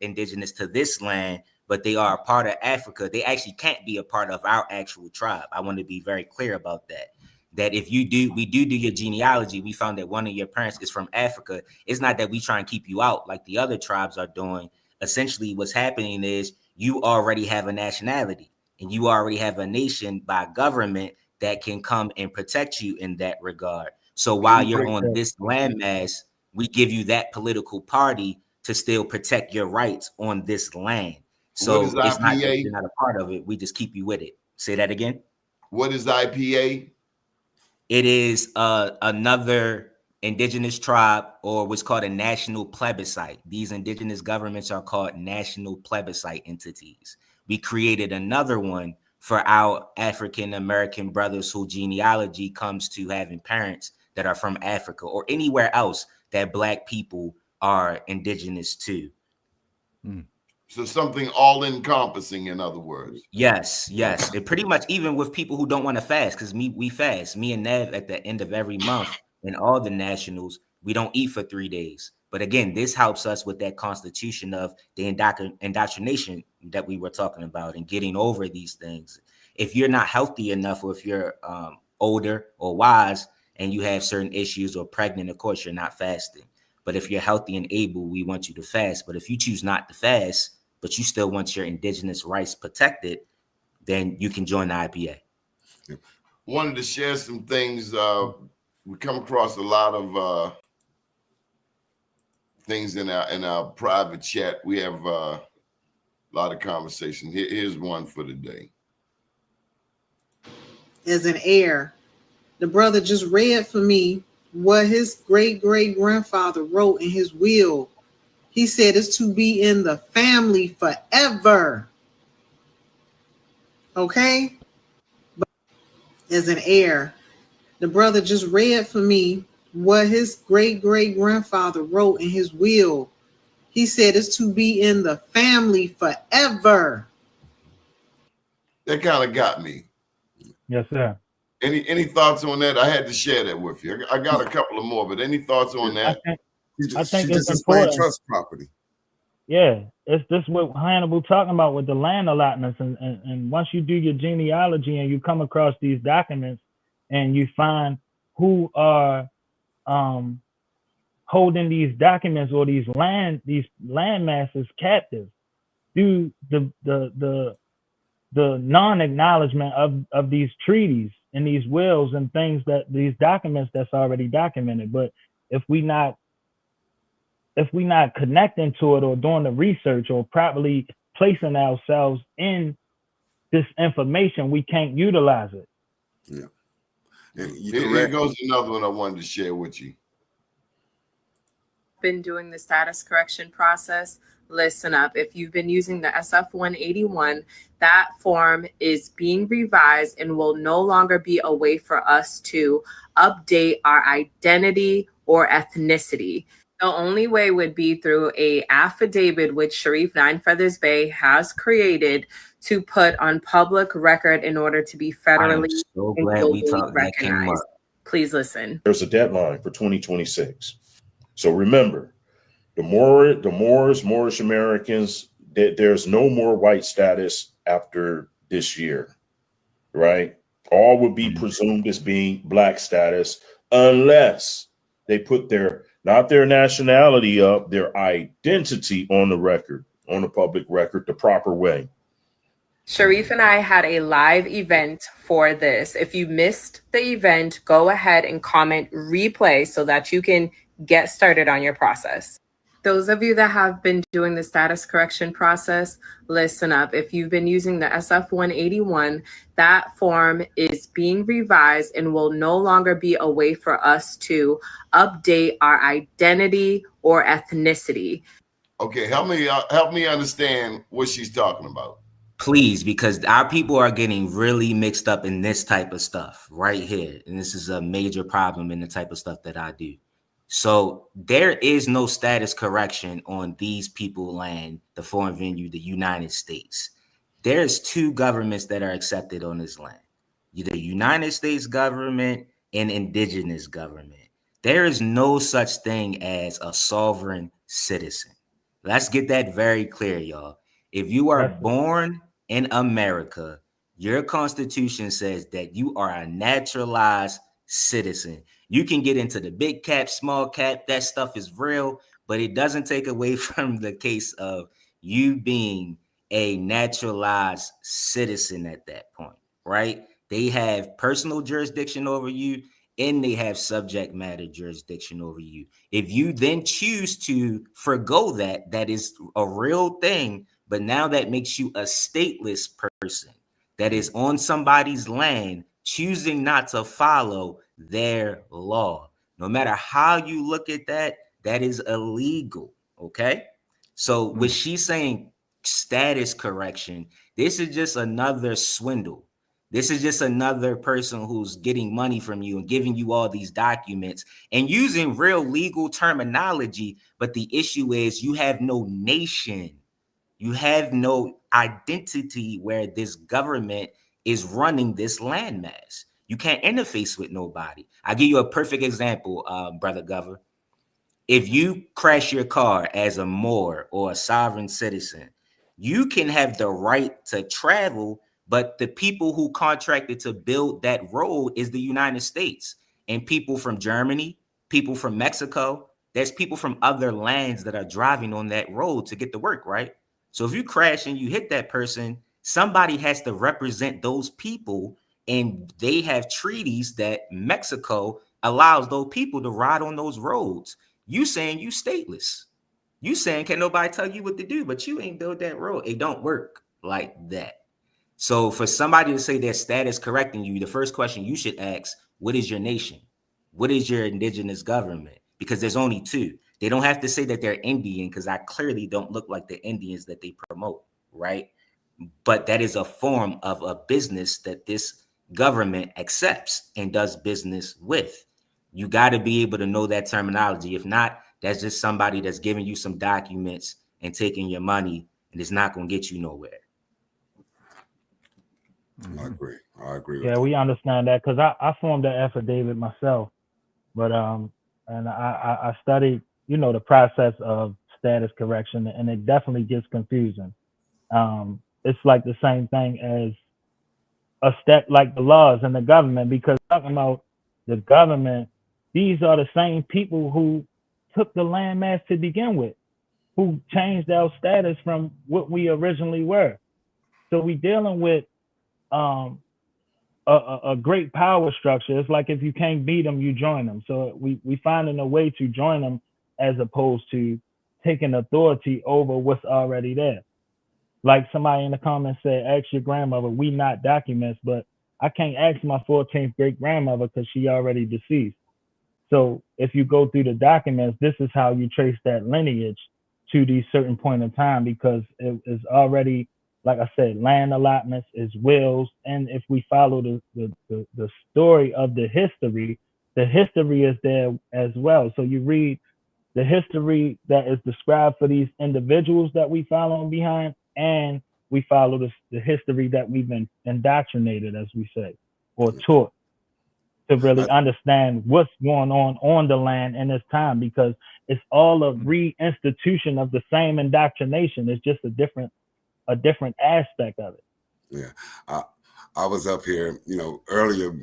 indigenous to this land, but they are a part of Africa. They actually can't be a part of our actual tribe. I want to be very clear about that. That if we do your genealogy, we found that one of your parents is from Africa. It's not that we try and keep you out like the other tribes are doing. Essentially, what's happening is you already have a nationality and you already have a nation by government that can come and protect you in that regard. So while you're on this landmass, we give you that political party to still protect your rights on this land. So it's not that you're not a part of it. We just keep you with it. Say that again. What is IPA? It is another indigenous tribe, or what's called a national plebiscite. These indigenous governments are called national plebiscite entities. We created another one for our African American brothers whose genealogy comes to having parents that are from Africa or anywhere else that Black people are indigenous too. So something all encompassing, in other words. Yes. It pretty much, even with people who don't want to fast, because we fast. Me and Nev at the end of every month and all the nationals, we don't eat for 3 days. But again, this helps us with that constitution of the indoctrination that we were talking about and getting over these things. If you're not healthy enough, or if you're older or wise and you have certain issues or pregnant, of course, you're not fasting. But if you're healthy and able, we want you to fast. But if you choose not to fast, but you still want your indigenous rights protected, then you can join the IPA. Wanted to share some things. We come across a lot of things in our private chat. We have a lot of conversation. Here's one for today. As an heir, the brother just read for me what his great-great-grandfather wrote in his will. He said it's to be in the family forever. Okay? But as an heir, the brother just read for me what his great-great-grandfather wrote in his will. He said it's to be in the family forever. That kind of got me. Yes, sir. Any thoughts on that? I had to share that with you. I got a couple of more, but any thoughts on that? I think it's important. Trust property. Yeah, it's this what Hannibal talking about with the land allotments, and once you do your genealogy and you come across these documents and you find who are holding these documents or these land masses captive through the non-acknowledgement of these treaties and these wills and things, that these documents that's already documented. But if we not connecting to it or doing the research or properly placing ourselves in this information, we can't utilize it. Yeah. Here goes another one I wanted to share with you. Been doing the status correction process. Listen up. If you've been using the SF-181, that form is being revised and will no longer be a way for us to update our identity or ethnicity. The only way would be through a affidavit which Sharif Nine Feathers Bay has created to put on public record in order to be federally so and glad we globally recognized. Please listen. There's a deadline for 2026. So remember, the Moorish Americans, there's no more white status after this year, right? All would be presumed as being Black status unless they put not their nationality up, their identity on the record, on the public record, the proper way. Sharif and I had a live event for this. If you missed the event, go ahead and comment replay so that you can get started on your process. Those of you that have been doing the status correction process, listen up. If you've been using the SF-181, that form is being revised and will no longer be a way for us to update our identity or ethnicity. Okay, help me understand what she's talking about. Please, because our people are getting really mixed up in this type of stuff right here. And this is a major problem in the type of stuff that I do. So there is no status correction on these people land, the foreign venue, the United States. There's two governments that are accepted on this land, the United States government and indigenous government. There is no such thing as a sovereign citizen. Let's get that very clear, y'all. If you are born in America, your constitution says that you are a naturalized citizen. You can get into the big cap, small cap, that stuff is real, but it doesn't take away from the case of you being a naturalized citizen at that point, right? They have personal jurisdiction over you and they have subject matter jurisdiction over you. If you then choose to forgo that, that is a real thing, but now that makes you a stateless person that is on somebody's land, choosing not to follow their law. No matter how you look at that, that is illegal, okay? So what she's saying, status correction, this is just another swindle. This is just another person who's getting money from you and giving you all these documents and using real legal terminology. But the issue is you have no nation. You have no identity where this government is running this landmass. You can't interface with nobody. I'll give you a perfect example, Brother Gover. If you crash your car as a Moor or a sovereign citizen, you can have the right to travel, but the people who contracted to build that road is the United States. And people from Germany, people from Mexico, there's people from other lands that are driving on that road to get to work, right? So if you crash and you hit that person, somebody has to represent those people, and they have treaties that Mexico allows those people to ride on those roads. You saying you stateless. You saying can nobody tell you what to do, but you ain't built that road. It don't work like that. So for somebody to say their status correcting you, the first question you should ask, what is your nation? What is your indigenous government? Because there's only two. They don't have to say that they're Indian, because I clearly don't look like the Indians that they promote, right? But that is a form of a business that this government accepts and does business with. You got to be able to know that terminology. If not, that's just somebody that's giving you some documents and taking your money, and it's not going to get you nowhere. I agree. I agree. Yeah, we understand that, because I formed that affidavit myself, but and I studied, the process of status correction, and it definitely gets confusing. It's like the same thing as a step, like the laws and the government, because talking about the government, these are the same people who took the landmass to begin with, who changed our status from what we originally were. So we dealing with a great power structure. It's like if you can't beat them, you join them. So we finding a way to join them as opposed to taking authority over what's already there. Like somebody in the comments said, ask your grandmother. We not documents, but I can't ask my 14th great grandmother because she already deceased. So if you go through the documents, this is how you trace that lineage to these certain point in time, because it is already, like I said, land allotments, is wills. And if we follow the story of the history is there as well. So you read the history that is described for these individuals that we follow behind, and we follow the history that we've been indoctrinated, as we say, or taught, to really understand what's going on the land in this time, because it's all a reinstitution of the same indoctrination. It's just a different aspect of it. Yeah. I was up here, earlier,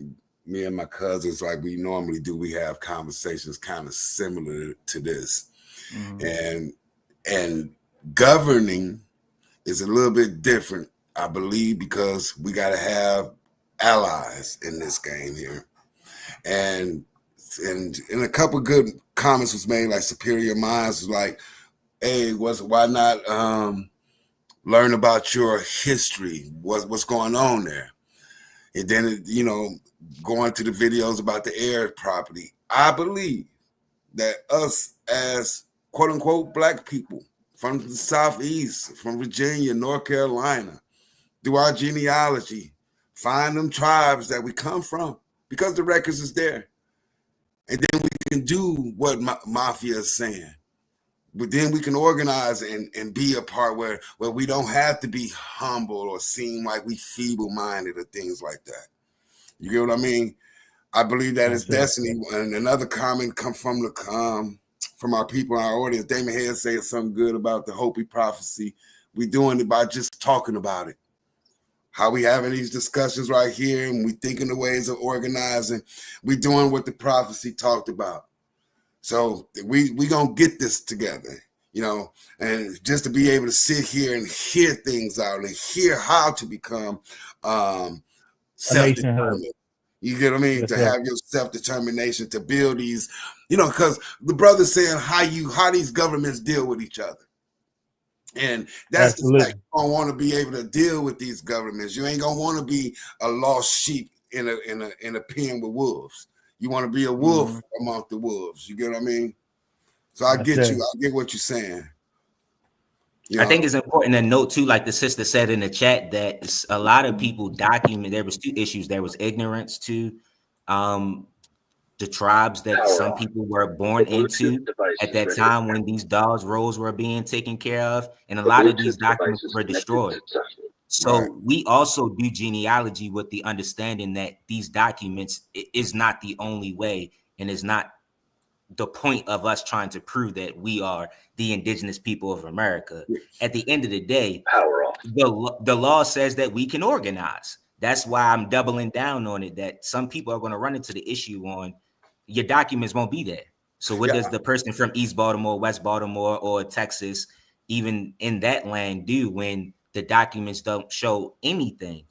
me and my cousins, like we normally do, we have conversations kind of similar to this. Mm-hmm. And governing is a little bit different, I believe, because we got to have allies in this game here. And a couple good comments was made, like Superior Minds was like, hey, why not learn about your history, what's going on there? And then, going to the videos about the air property. I believe that us as quote unquote Black people from the Southeast, from Virginia, North Carolina, do our genealogy, find them tribes that we come from, because the records is there. And then we can do what Mafia is saying. But then we can organize and be a part where we don't have to be humble or seem like we feeble-minded or things like that. You get what I mean? I believe that is destiny. And another comment come from our people in our audience. Damon Head saying something good about the Hopi prophecy. We doing it by just talking about it. How we having these discussions right here, and we thinking the ways of organizing. We doing what the prophecy talked about. So we gonna get this together, and just to be able to sit here and hear things out and hear how to become self-determined. You get what I mean? Yes, to have your self-determination to build these, because the brother's saying how these governments deal with each other. And that's the fact. You don't want to be able to deal with these governments. You ain't gonna want to be a lost sheep in a pen with wolves. You want to be a wolf among the wolves. You get what I mean? So I get you. I get what you're saying. I think it's important to note too, like the sister said in the chat, that a lot of people document there was two issues. There was ignorance to the tribes that some people were born into at that time when these dogs' roles were being taken care of, and a lot of these documents were destroyed. So we also do genealogy with the understanding that these documents is not the only way, and is not the point of us trying to prove that we are the indigenous people of America. At the end of the day, the law says that we can organize. That's why I'm doubling down on it, that some people are going to run into the issue on your documents won't be there. So what does the person from East Baltimore, West Baltimore, or Texas, even in that land, do when the documents don't show anything?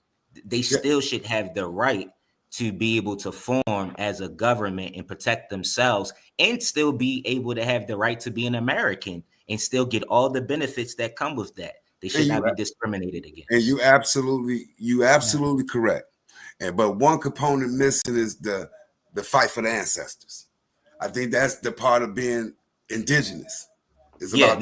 They still should have the right to be able to form as a government and protect themselves, and still be able to have the right to be an American and still get all the benefits that come with that. They should not be discriminated against. And you absolutely correct. But one component missing is the fight for the ancestors. I think that's the part of being indigenous. For sure.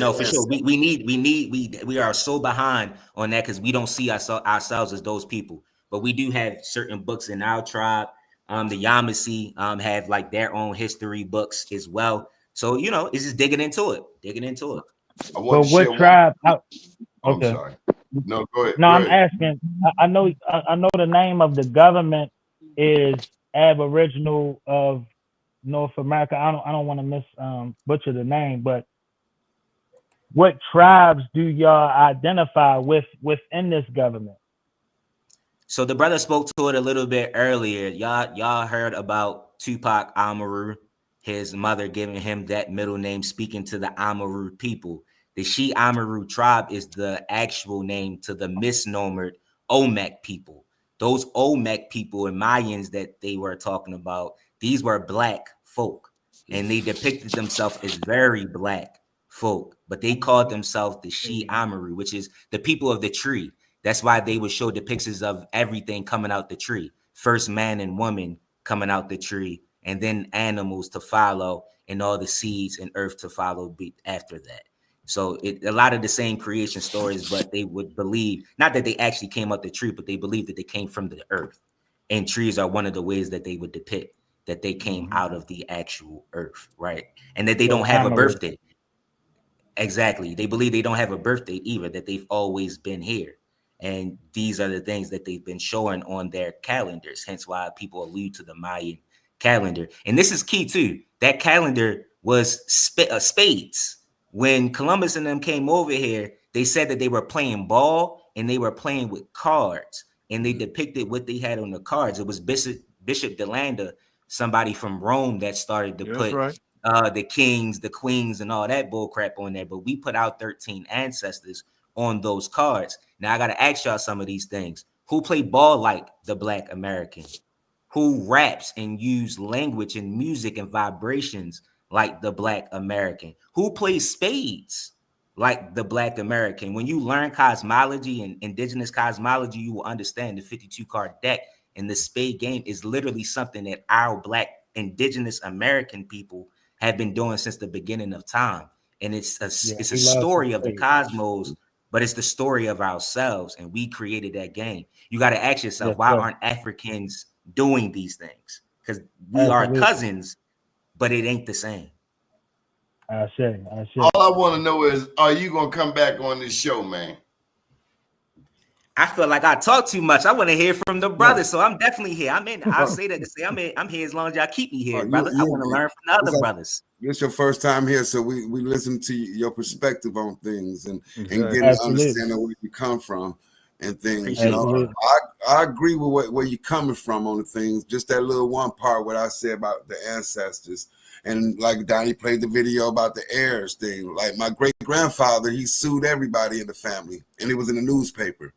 We are so behind on that because we don't see ourselves as those people. But we do have certain books in our tribe. The Yamasee have like their own history books as well. So it's just digging into it. But what tribe? I'm sorry. No, go ahead. No, I'm asking. I know the name of the government is Aboriginal of North America. I don't want to butcher the name, but what tribes do y'all identify with within this government? So the brother spoke to it a little bit earlier. Y'all heard about Tupac Amaru, his mother giving him that middle name, speaking to the Amaru people. The She Amaru tribe is the actual name to the misnomered Olmec people. Those Olmec people and Mayans that they were talking about, these were black folk, and they depicted themselves as very black folk, but they called themselves the She Amaru, which is the people of the tree. That's why they would show depictions of everything coming out the tree. First man and woman coming out the tree, and then animals to follow, and all the seeds and earth to follow after that. So a lot of the same creation stories, but they would believe, not that they actually came out the tree, but they believe that they came from the earth. And trees are one of the ways that they would depict that they came out of the actual earth, right? And that they don't have a birth date. Exactly. They believe they don't have a birth date either, that they've always been here. And these are the things that they've been showing on their calendars, hence why people allude to the Mayan calendar. And this is key too. That calendar was spades. When Columbus and them came over here, they said that they were playing ball and they were playing with cards, and they depicted what they had on the cards. It was Bishop DeLanda, somebody from Rome, that started to put the kings, the queens, and all that bull crap on there. But we put out 13 ancestors on those cards. Now I got to ask y'all some of these things. Who play ball like the Black American? Who raps and use language and music and vibrations like the Black American? Who plays spades like the Black American? When you learn cosmology and indigenous cosmology, you will understand the 52 card deck and the spade game is literally something that our Black indigenous American people have been doing since the beginning of time. And it's a story of the cosmos, but it's the story of ourselves, and we created that game. You got to ask yourself, why aren't Africans doing these things? Because we are cousins, but it ain't the same. I say. All I want to know is, are you going to come back on this show, man? I feel like I talk too much. I want to hear from the brothers, so I'm definitely here. I'll say that to say I'm here as long as y'all keep me here, brother. I want to learn from the other brothers. It's your first time here, so we listen to your perspective on things and get an understanding of where you come from and things. I agree with where you're coming from on the things. Just that little one part, what I said about the ancestors. And like Donnie played the video about the heirs thing. Like my great grandfather, he sued everybody in the family, and it was in the newspaper.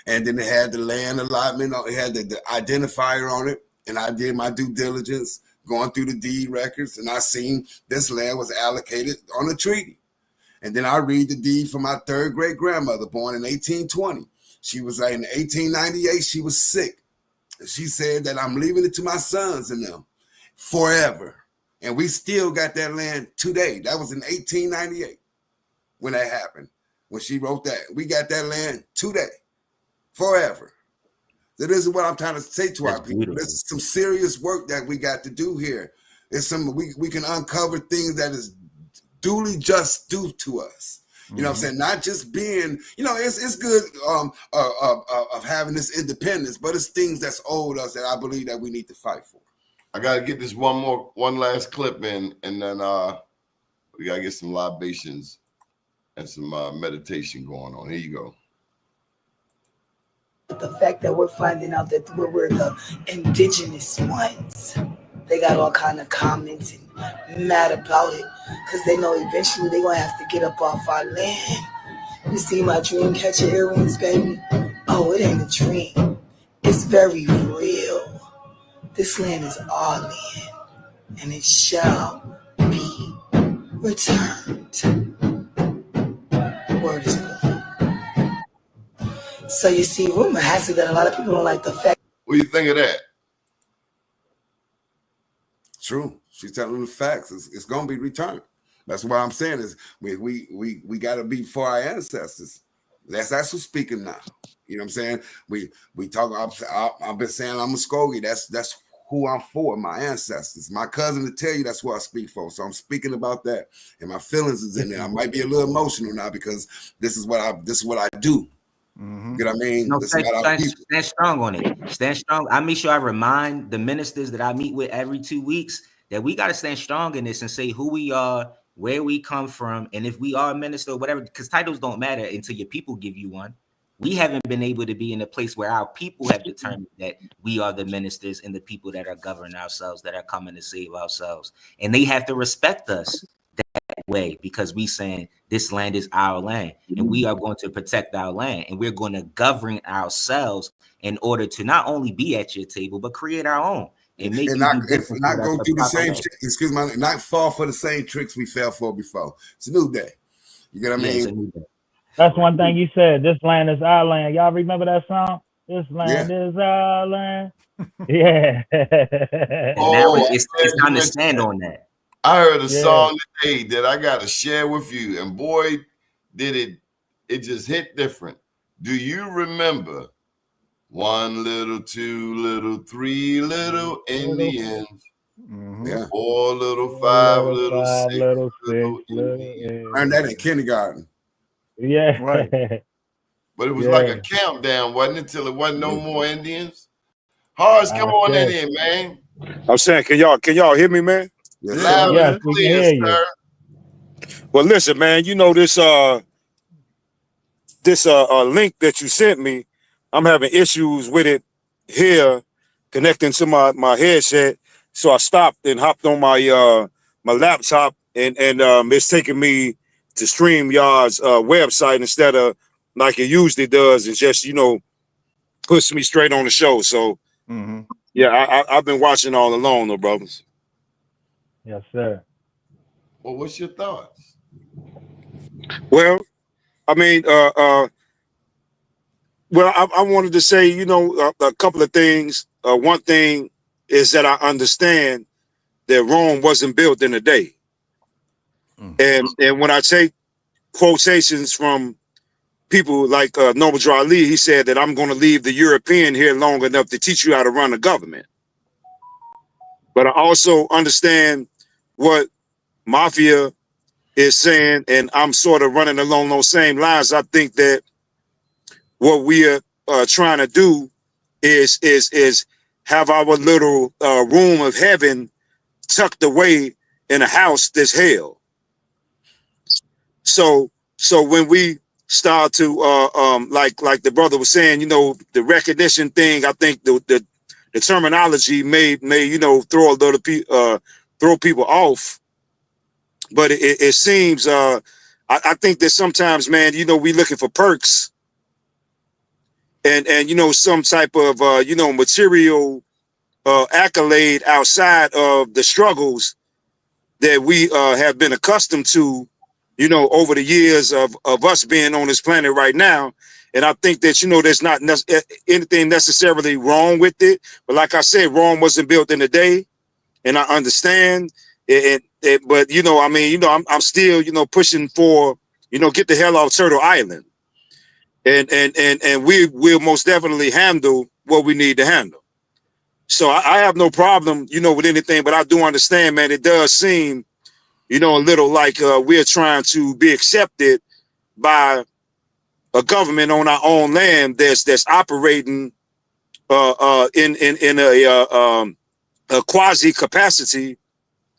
And then they had the land allotment, it had the identifier on it. And I did my due diligence going through the deed records, and I seen this land was allocated on a treaty. And then I read the deed from my third great grandmother, born in 1820. She was like in 1898, she was sick. And she said that I'm leaving it to my sons and them forever. And we still got that land today. That was in 1898 when that happened. when she wrote that. We got that land today, forever. So this is what I'm trying to say to our people. This is some serious work that we got to do here. It's some we can uncover things that is duly just due to us. You know what I'm saying? Not just being, you know, it's good of having this independence, but it's things that's owed us that I believe that we need to fight for. I gotta get this one last clip in, and then we gotta get some libations and some meditation going on. Here you go. The fact that we're finding out that we're the indigenous ones, they got all kind of comments and mad about it because they know eventually they're gonna have to get up off our land. You see my dream catcher earrings, baby? Oh, it ain't a dream. It's very real. This land is our land, and it shall be returned. Word is good. So you see, rumor has it that a lot of people don't like the fact. What do you think of that? True. She's telling the facts. It's gonna be returned. That's what I'm saying is we gotta be for our ancestors. That's who's speaking now. You know what I'm saying? We talk. I've been saying I'm Muscogee. That's who I'm for. My ancestors. My cousin to tell you that's who I speak for. So I'm speaking about that, and my feelings is in there. I might be a little emotional now because this is what I do. You know what I mean? No, stand strong on it. Stand strong. I make sure I remind the ministers that I meet with every 2 weeks that we got to stand strong in this and say who we are, where we come from, and if we are a minister or whatever, because titles don't matter until your people give you one. We haven't been able to be in a place where our people have determined that we are the ministers and the people that are governing ourselves, that are coming to save ourselves. And they have to respect us that way because we saying this land is our land and we are going to protect our land and we're going to govern ourselves in order to not only be at your table but create our own and make not go through the same excuse me, not fall for the same tricks we fell for before. It's a new day. You get what I mean? That's one thing you said. This land is our land. Y'all remember that song? This land is our land. Yeah. And now it's time to stand on that. I heard a song today that I got to share with you, and boy, did it just hit different. Do you remember 1 little, 2 little, 3 little Indians? Yeah. 4 little, 5 little, 6 little Indians. Learned that in kindergarten. Yeah. Right. But it was like a countdown, wasn't it? Till it wasn't no more Indians. Horace, come on in here, man. I'm saying, can y'all hear me, man? Yes, we can hear you. Well, listen, man, you know this link that you sent me, I'm having issues with it here connecting to my headset. So I stopped and hopped on my my laptop and it's taking me to StreamYard's website instead of like it usually does and just, you know, puts me straight on the show. So yeah, I've been watching all along, though, brothers. Yes, sir. Well, what's your thoughts? Well, I mean, well, I wanted to say, you know, a couple of things. One thing is that I understand that Rome wasn't built in a day. And when I take quotations from people like Noble Drew Ali, he said that I'm going to leave the European here long enough to teach you how to run a government. But I also understand what Mafia is saying, and I'm sort of running along those same lines. I think that what we are trying to do is have our little room of heaven tucked away in a house that's hell. So when we start to like the brother was saying, you know, the recognition thing, I think the terminology may you know throw people off, but it seems I think that sometimes, man, you know, we looking for perks and you know some type of you know material accolade outside of the struggles that we have been accustomed to, you know, over the years of us being on this planet right now. And I think that, you know, there's not anything necessarily wrong with it. But like I said, Rome wasn't built in a day. And I understand it, but, you know, I mean, you know, I'm still, you know, pushing for get the hell off Turtle Island, and we will most definitely handle what we need to handle. So I have no problem, with anything, but I do understand, man, it does seem, a little like we're trying to be accepted by a government on our own land that's operating in a quasi capacity,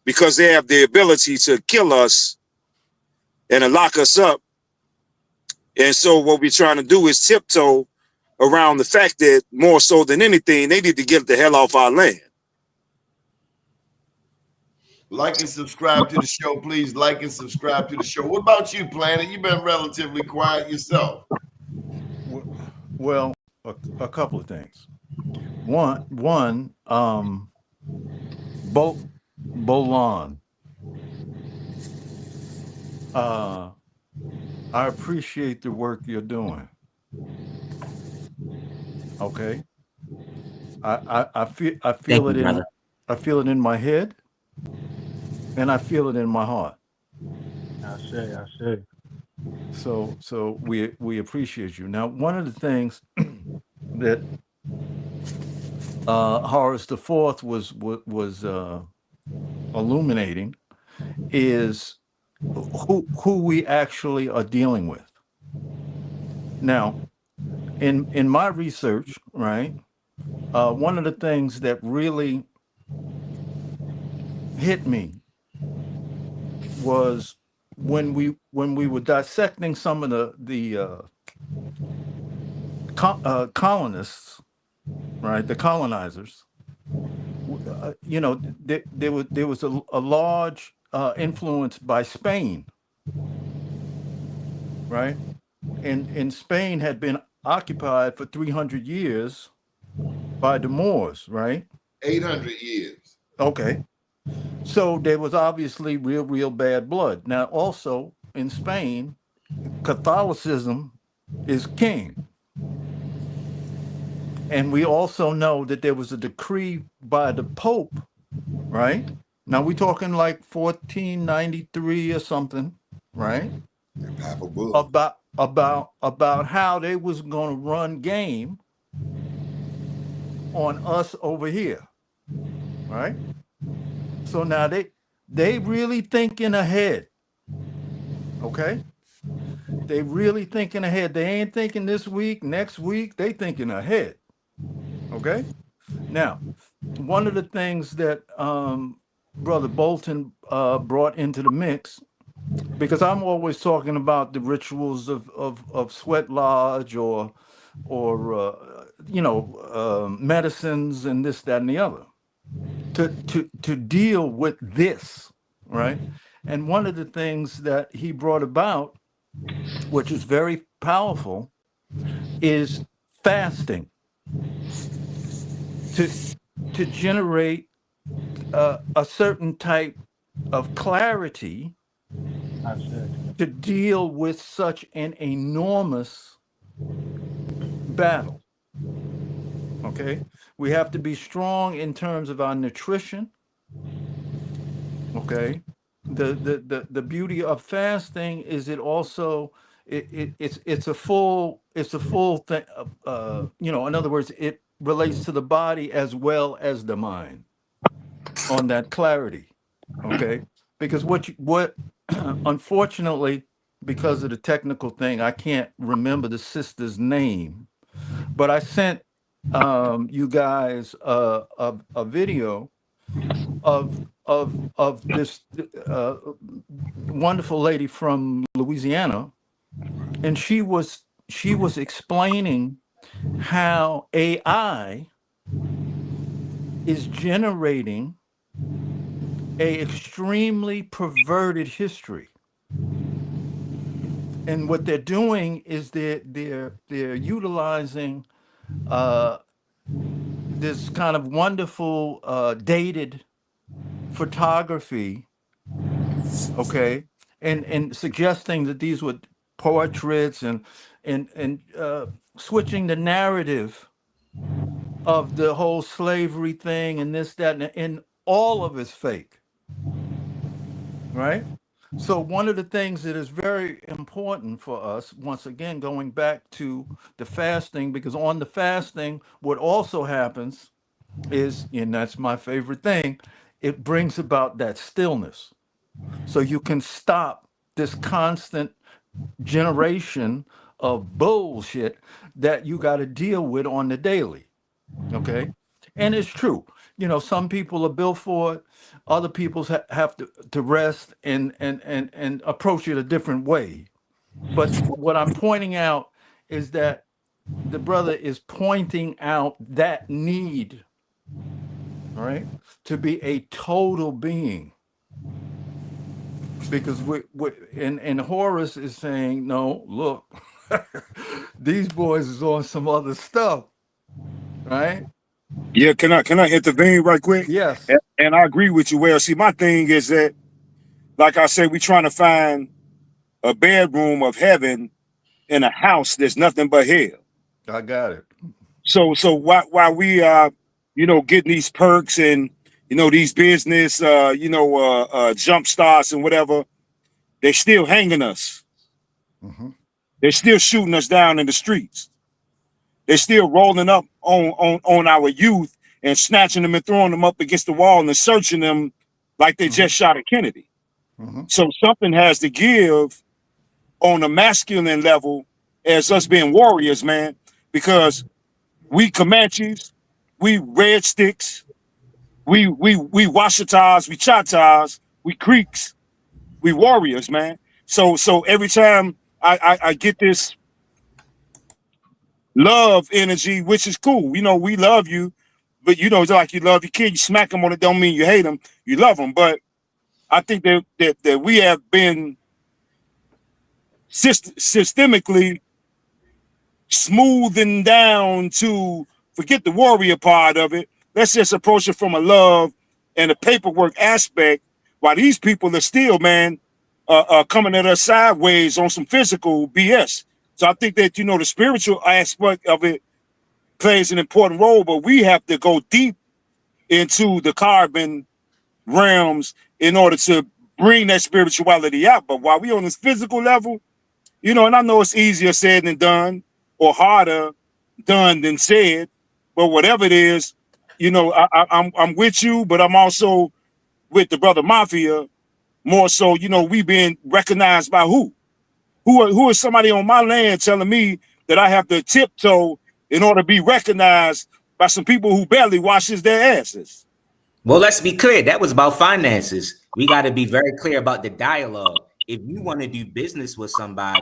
because they have the ability to kill us and to lock us up. And so what we're trying to do is tiptoe around the fact that more so than anything, they need to get the hell off our land. Like and subscribe to the show, please. Like and subscribe to the show. What about you, Planet? You've been relatively quiet yourself. Well, a couple of things. One, Bolon. I appreciate the work you're doing. Okay. I feel it in I feel it in my head, and I feel it in my heart. I say. So we appreciate you. Now, one of the things that Horace the Fourth was illuminating is who we actually are dealing with. Now, in my research, right, one of the things that really hit me was when we were dissecting some of the colonists, right, the colonizers. There was a large influence by Spain, right? And Spain had been occupied for 300 years by the Moors, right? 800 years. Okay. So there was obviously real bad blood. Now, also in Spain, Catholicism is king. And we also know that there was a decree by the Pope, right? Now we're talking like 1493 or something, right? About how they was going to run game on us over here, right? So now they really thinking ahead, okay? They really thinking ahead. They ain't thinking this week, next week. They thinking ahead, okay? Now, one of the things that Brother Bolton brought into the mix, because I'm always talking about the rituals of sweat lodge or medicines and this, that, and the other, to deal with this, right? And one of the things that he brought about, which is very powerful, is fasting to generate a certain type of clarity to deal with such an enormous battle. Okay, we have to be strong in terms of our nutrition. Okay, the beauty of fasting is it also it's a full thing. In other words, it relates to the body as well as the mind on that clarity. Okay, because what unfortunately, because of the technical thing, I can't remember the sister's name, but I sent you guys a video of this wonderful lady from Louisiana, and she was explaining how AI is generating a extremely perverted history. And what they're doing is they're utilizing this kind of wonderful dated photography, okay, and suggesting that these were portraits and switching the narrative of the whole slavery thing and this, that, and all of it's fake, right? So one of the things that is very important for us, once again, going back to the fasting, because on the fasting, what also happens is, and that's my favorite thing, it brings about that stillness. So you can stop this constant generation of bullshit that you got to deal with on the daily. Okay. And it's true. Some people are built for it. Other people have to rest and approach it a different way. But what I'm pointing out is that the brother is pointing out that need, all right, to be a total being. Because and Horace is saying, no, look, these boys is on some other stuff, right? Yeah, can I intervene right quick? Yes. And I agree with you. Well, see, my thing is that, like I said, we're trying to find a bedroom of heaven in a house that's nothing but hell. I got it. So while we getting these perks and these business jump starts and whatever, they're still hanging us. Mm-hmm. They're still shooting us down in the streets. They're still rolling up on our youth and snatching them and throwing them up against the wall and searching them like they just shot at Kennedy. Mm-hmm. So something has to give on a masculine level as us being warriors, man, because we Comanches, we Red Sticks, we Washitas, we Choctaws, we Creeks, we warriors, man. So every time I get this love energy, which is cool. We love you, but it's like you love your kid. You smack them on it, don't mean you hate them. You love them. But I think that we have been systemically smoothing down to forget the warrior part of it. Let's just approach it from a love and a paperwork aspect, while these people are still, man, coming at us sideways on some physical BS. So I think that, the spiritual aspect of it plays an important role, but we have to go deep into the carbon realms in order to bring that spirituality out. But while we on this physical level, and I know it's easier said than done, or harder done than said, but whatever it is, I'm with you, but I'm also with the brother Mafia more so. We being recognized by who? Who is somebody on my land telling me that I have to tiptoe in order to be recognized by some people who barely washes their asses? Well, let's be clear. That was about finances. We got to be very clear about the dialogue. If you want to do business with somebody,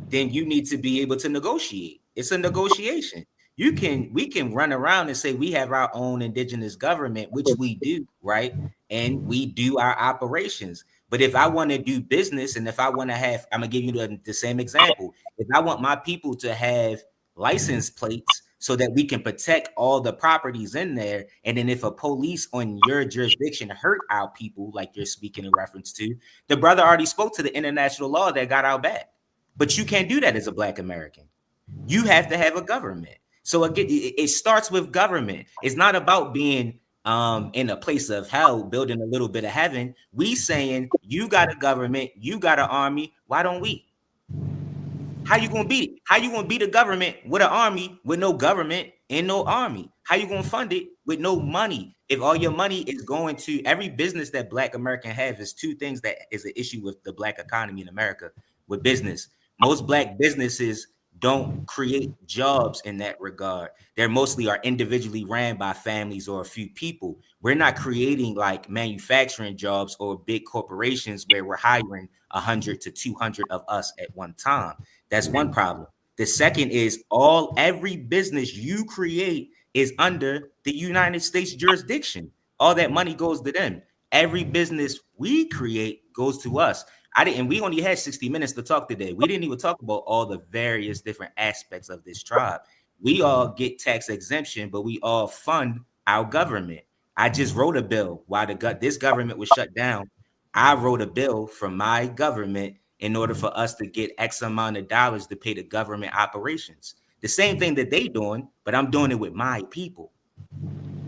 then you need to be able to negotiate. It's a negotiation. We can run around and say we have our own indigenous government, which we do, right? And we do our operations. But if I want to do business, and if I want to have, I'm gonna give you the same example. If I want my people to have license plates so that we can protect all the properties in there, and then if a police on your jurisdiction hurt our people, like you're speaking in reference to, the brother already spoke to the international law that got our back. But you can't do that as a Black American. You have to have a government. So again, it starts with government. It's not about being in a place of hell, building a little bit of heaven. We saying you got a government, you got an army. Why don't we? How you gonna beat it? How you gonna beat a government with an army with no government and no army? How you gonna fund it with no money? If all your money is going to every business that Black American have, is two things that is an issue with the Black economy in America with business. Most Black businesses don't create jobs in that regard. They're mostly are individually ran by families or a few people. We're not creating like manufacturing jobs or big corporations where we're hiring 100 to 200 of us at one time. That's one problem. The second is every business you create is under the United States jurisdiction. All that money goes to them. Every business we create goes to us. We only had 60 minutes to talk today. We didn't even talk about all the various different aspects of this tribe. We all get tax exemption, but we all fund our government. I just wrote a bill while this government was shut down. I wrote a bill for my government in order for us to get X amount of dollars to pay the government operations. The same thing that they doing, but I'm doing it with my people.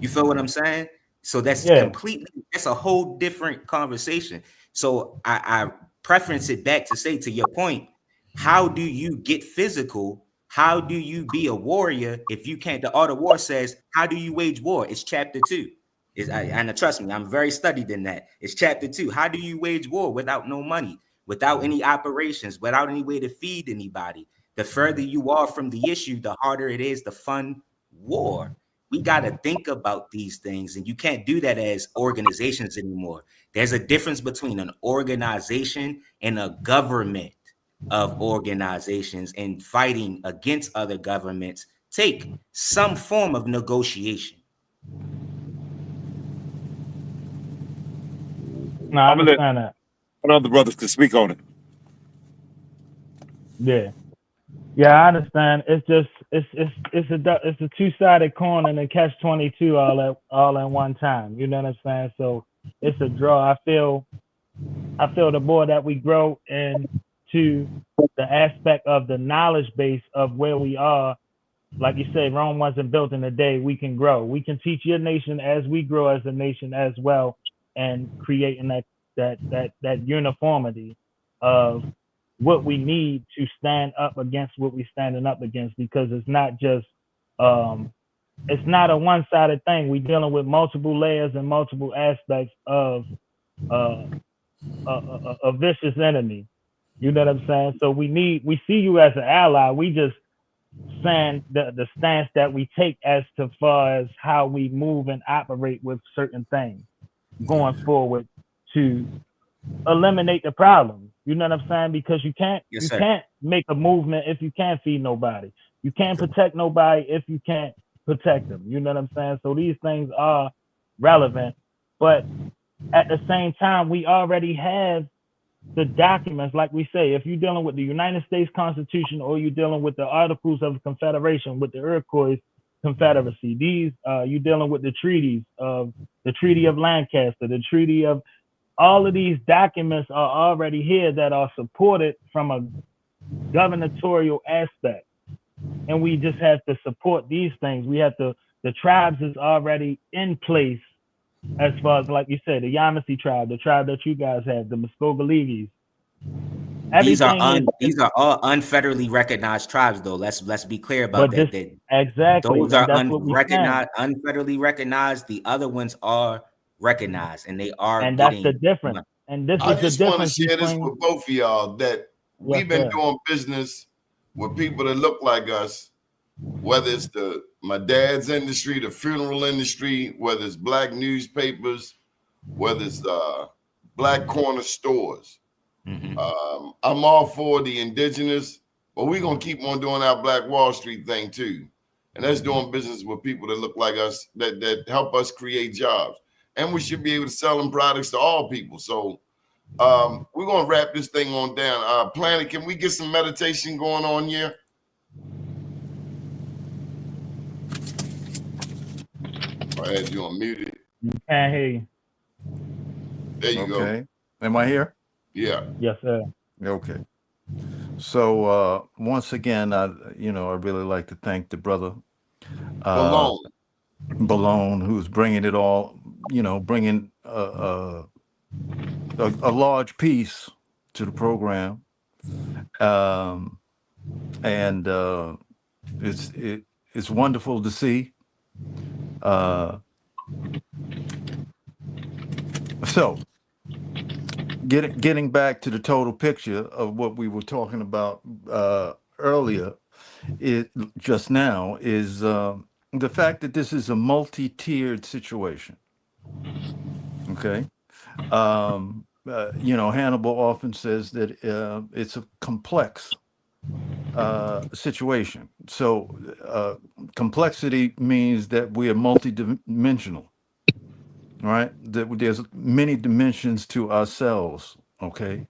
You feel what I'm saying? So that's that's a whole different conversation. So I preference it back to say, to your point, how do you get physical? How do you be a warrior if you can't? The art of war says, how do you wage war? It's chapter 2. And trust me, I'm very studied in that. It's chapter 2. How do you wage war without no money, without any operations, without any way to feed anybody? The further you are from the issue, the harder it is to fund war. We got to think about these things, and you can't do that as organizations anymore. There's a difference between an organization and a government of organizations, and fighting against other governments take some form of negotiation. No, I understand that. Other brothers can speak on it. Yeah, I understand. It's just it's a two-sided coin and a catch-22 all at one time. You know what I'm saying? So it's a draw. I feel the more that we grow into the aspect of the knowledge base of where we are, like you said, Rome wasn't built in a day. We can grow. We can teach your nation as we grow as a nation as well, and creating that uniformity of what we need to stand up against what we're standing up against, because it's not just it's not a one-sided thing. We're dealing with multiple layers and multiple aspects of a vicious enemy. You know what I'm saying? So we see you as an ally. We just saying the stance that we take as to far as how we move and operate with certain things going forward to eliminate the problem. You know what I'm saying? Because you can't make a movement if you can't feed nobody. You can't protect nobody if you can't protect them. You know what I'm saying? So these things are relevant, but at the same time, we already have the documents. Like we say, if you're dealing with the United States Constitution or you're dealing with the Articles of Confederation with the Iroquois Confederacy, these you're dealing with the treaties of the Treaty of Lancaster, the Treaty of, all of these documents are already here that are supported from a gubernatorial aspect. And we just have to support these things. We have to, the tribes is already in place, as far as, like you said, the Yamasee tribe, the tribe that you guys have, the Muscogee. These are all unfederally recognized tribes, though. Let's be clear about that. Exactly. Those are unfederally recognized. The other ones are recognized, and they are. And that's the difference. And this is the difference. I just want to share this with both of y'all, that we've been doing business with people that look like us, whether it's my dad's industry, the funeral industry, whether it's black newspapers, whether it's black corner stores. Mm-hmm. I'm all for the indigenous, but we're gonna keep on doing our Black Wall Street thing too, and that's doing business with people that look like us, that help us create jobs, and we should be able to sell them products to all people. So we're gonna wrap this thing on down. Planet, can we get some meditation going on here? I had you on muted. You can't hear you. There you go. Okay. Am I here? Yeah. Yes, sir. Okay. So once again, I really like to thank the brother Balone, who's bringing it all, bringing a large piece to the program, and it's wonderful to see. So getting back to the total picture of what we were talking about earlier, just now, is the fact that this is a multi-tiered situation. Okay. Hannibal often says that it's a complex situation. So complexity means that we are multidimensional, right? That there's many dimensions to ourselves, okay?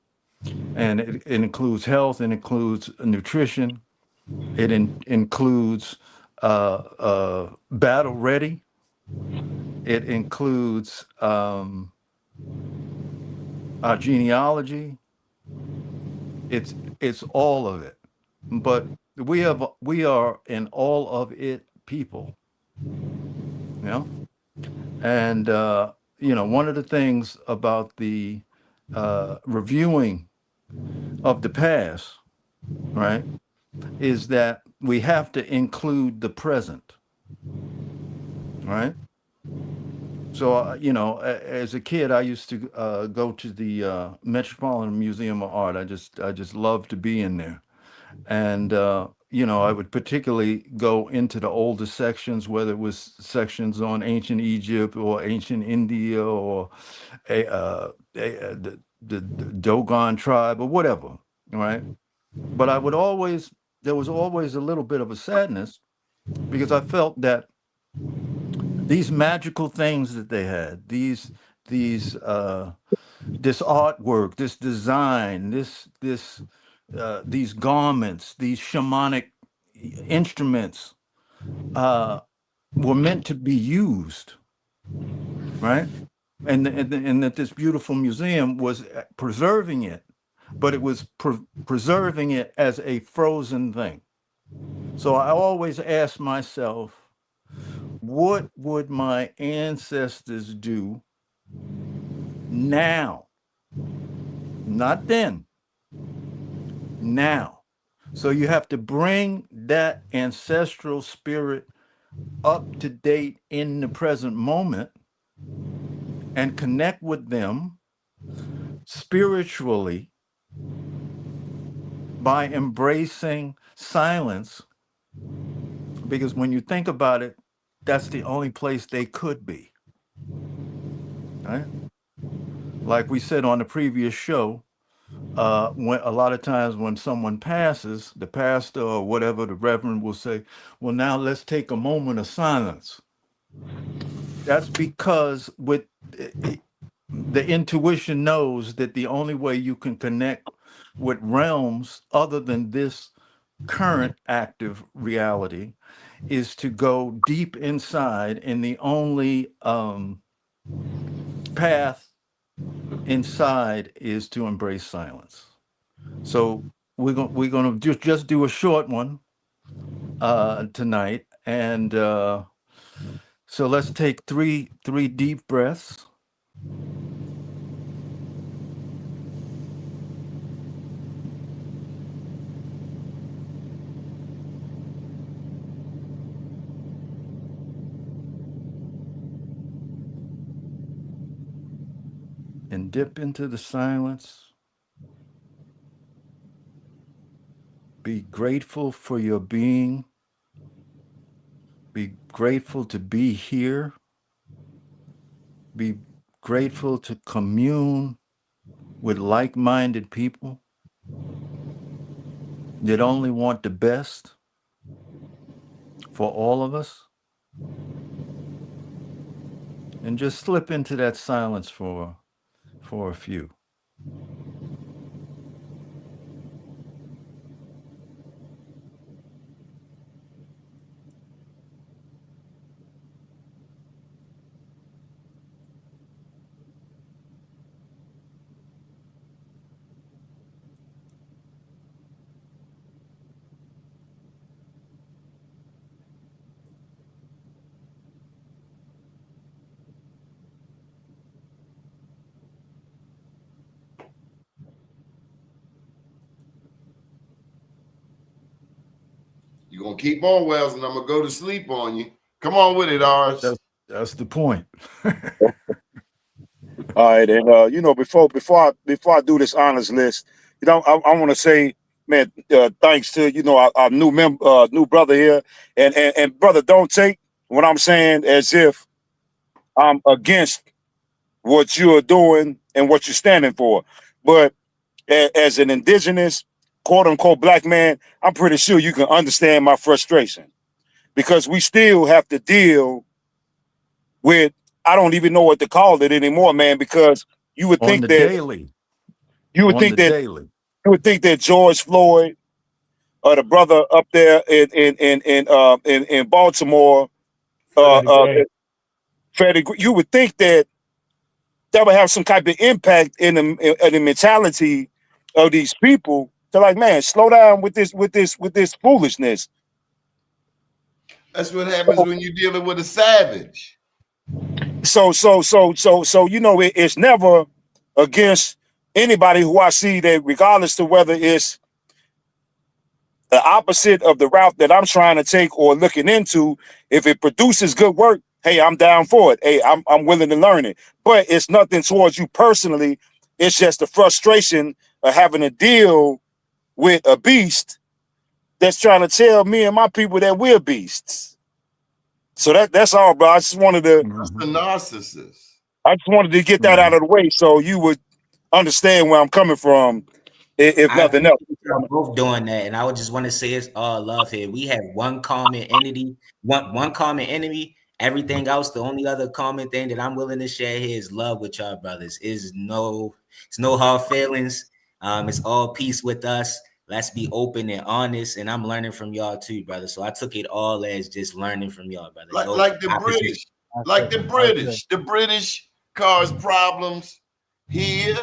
And it includes health, it includes nutrition, it includes battle ready, it includes our genealogy. It's all of it. But we are an all of it people. And one of the things about the reviewing of the past, right, is that we have to include the present, right? So, you know, as a kid, I used to go to the Metropolitan Museum of Art. I just loved to be in there. And, you know, I would particularly go into the older sections, whether it was sections on ancient Egypt or ancient India or the Dogon tribe or whatever, right? But I would always, there was always a little bit of a sadness because I felt that these magical things that they had, these this artwork, this design, these garments, these shamanic instruments were meant to be used, right? And that this beautiful museum was preserving it, but it was preserving it as a frozen thing. So I always ask myself, what would my ancestors do now? Not then, now. So you have to bring that ancestral spirit up to date in the present moment and connect with them spiritually by embracing silence. Because when you think about it, that's the only place they could be. Right? Like we said on the previous show, when a lot of times when someone passes, the pastor or whatever, the reverend will say, well, now let's take a moment of silence. That's because with the intuition knows that the only way you can connect with realms other than this current active reality is to go deep inside, and the only path inside is to embrace silence. So we're going to just do a short one tonight, and so let's take three deep breaths. And dip into the silence. Be grateful for your being. Be grateful to be here. Be grateful to commune with like-minded people that only want the best for all of us. And just slip into that silence for a few. You're going to keep on, Wells, and I'm going to go to sleep on you. Come on with it, Ars. That's the point. All right, and you know, before I do this honors list, you know, I want to say, man, thanks to our new brother here, and brother, don't take what I'm saying as if I'm against what you're doing and what you're standing for, but as an indigenous, quote unquote, black man, I'm pretty sure you can understand my frustration because we still have to deal with, I don't even know what to call it anymore, man, because you would think that you would think that George Floyd or the brother up there in Baltimore, Freddie, you would think that would have some type of impact in the mentality of these people. They're like, man, slow down with this foolishness. That's what happens when you're dealing with a savage. So, you know, it's never against anybody who I see that, regardless to whether it's the opposite of the route that I'm trying to take or looking into, if it produces good work, hey, I'm down for it. Hey, I'm willing to learn it. But it's nothing towards you personally. It's just the frustration of having to deal with a beast that's trying to tell me and my people that we're beasts. So that's all, bro. I just wanted to. That's the narcissist. I just wanted to get that out of the way so you would understand where I'm coming from, if nothing else. We're both doing that, and I would just want to say it's all love here. We have one common entity, one common enemy. Everything else, the only other common thing that I'm willing to share here is love with y'all brothers. It's no hard feelings. It's all peace with us. Let's be open and honest, and I'm learning from y'all too, brother. So I took it all as just learning from y'all, brother. Like the British. Like the British. The British caused problems here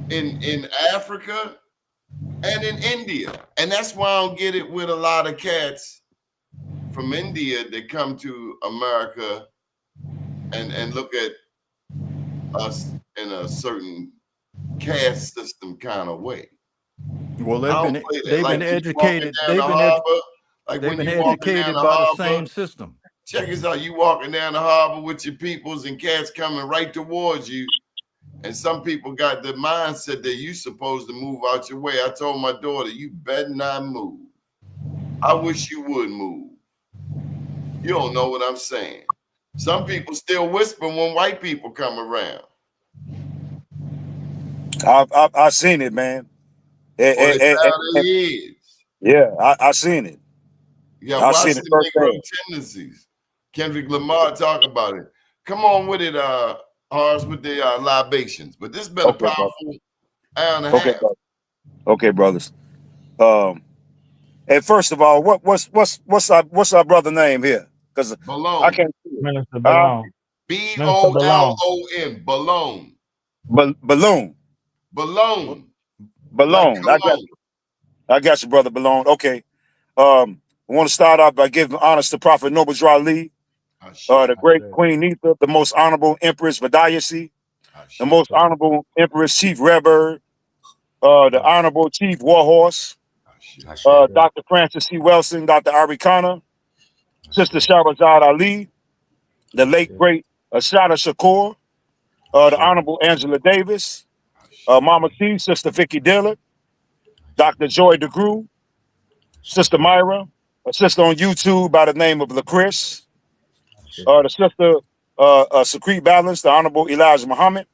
in Africa and in India. And that's why I don't get it with a lot of cats from India that come to America and look at us in a certain caste system kind of way. Well, they've been educated. They've been educated by the same system. Check this out. You walking down the harbor with your peoples and cats coming right towards you. And some people got the mindset that you supposed to move out your way. I told my daughter, you better not move. I wish you would move. You don't know what I'm saying. Some people still whisper when white people come around. I've seen it, man. Yeah, I seen it. Yeah, watch the Negro tendencies. Kendrick Lamar talk about it. Come on with it, ours with the libations. But this has been a powerful hour and a half. Okay, brothers. And first of all, what's our brother name here? Because I can't see it. Minister Balone. B-O-L-O-N. Balone. Balloon. Balone. Balone. Like I got you, brother Balone. Okay. I want to start off by giving honors to Prophet Noble Dra Lee, the great Queen Neitha, the most honorable Empress Vadayasi, the most honorable Empress Chief Redbird, the honorable Chief Warhorse, Dr. Francis C. Wilson, Dr. Arikana, Sister Shahrazad Ali, the late great Ashada Shakur, the honorable Angela Davis, Mama T, Sister Vicky Dillard, Dr. Joy DeGrew, Sister Myra, a sister on YouTube by the name of LaChris, the sister Secrete Balance, the Honorable Elijah Muhammad,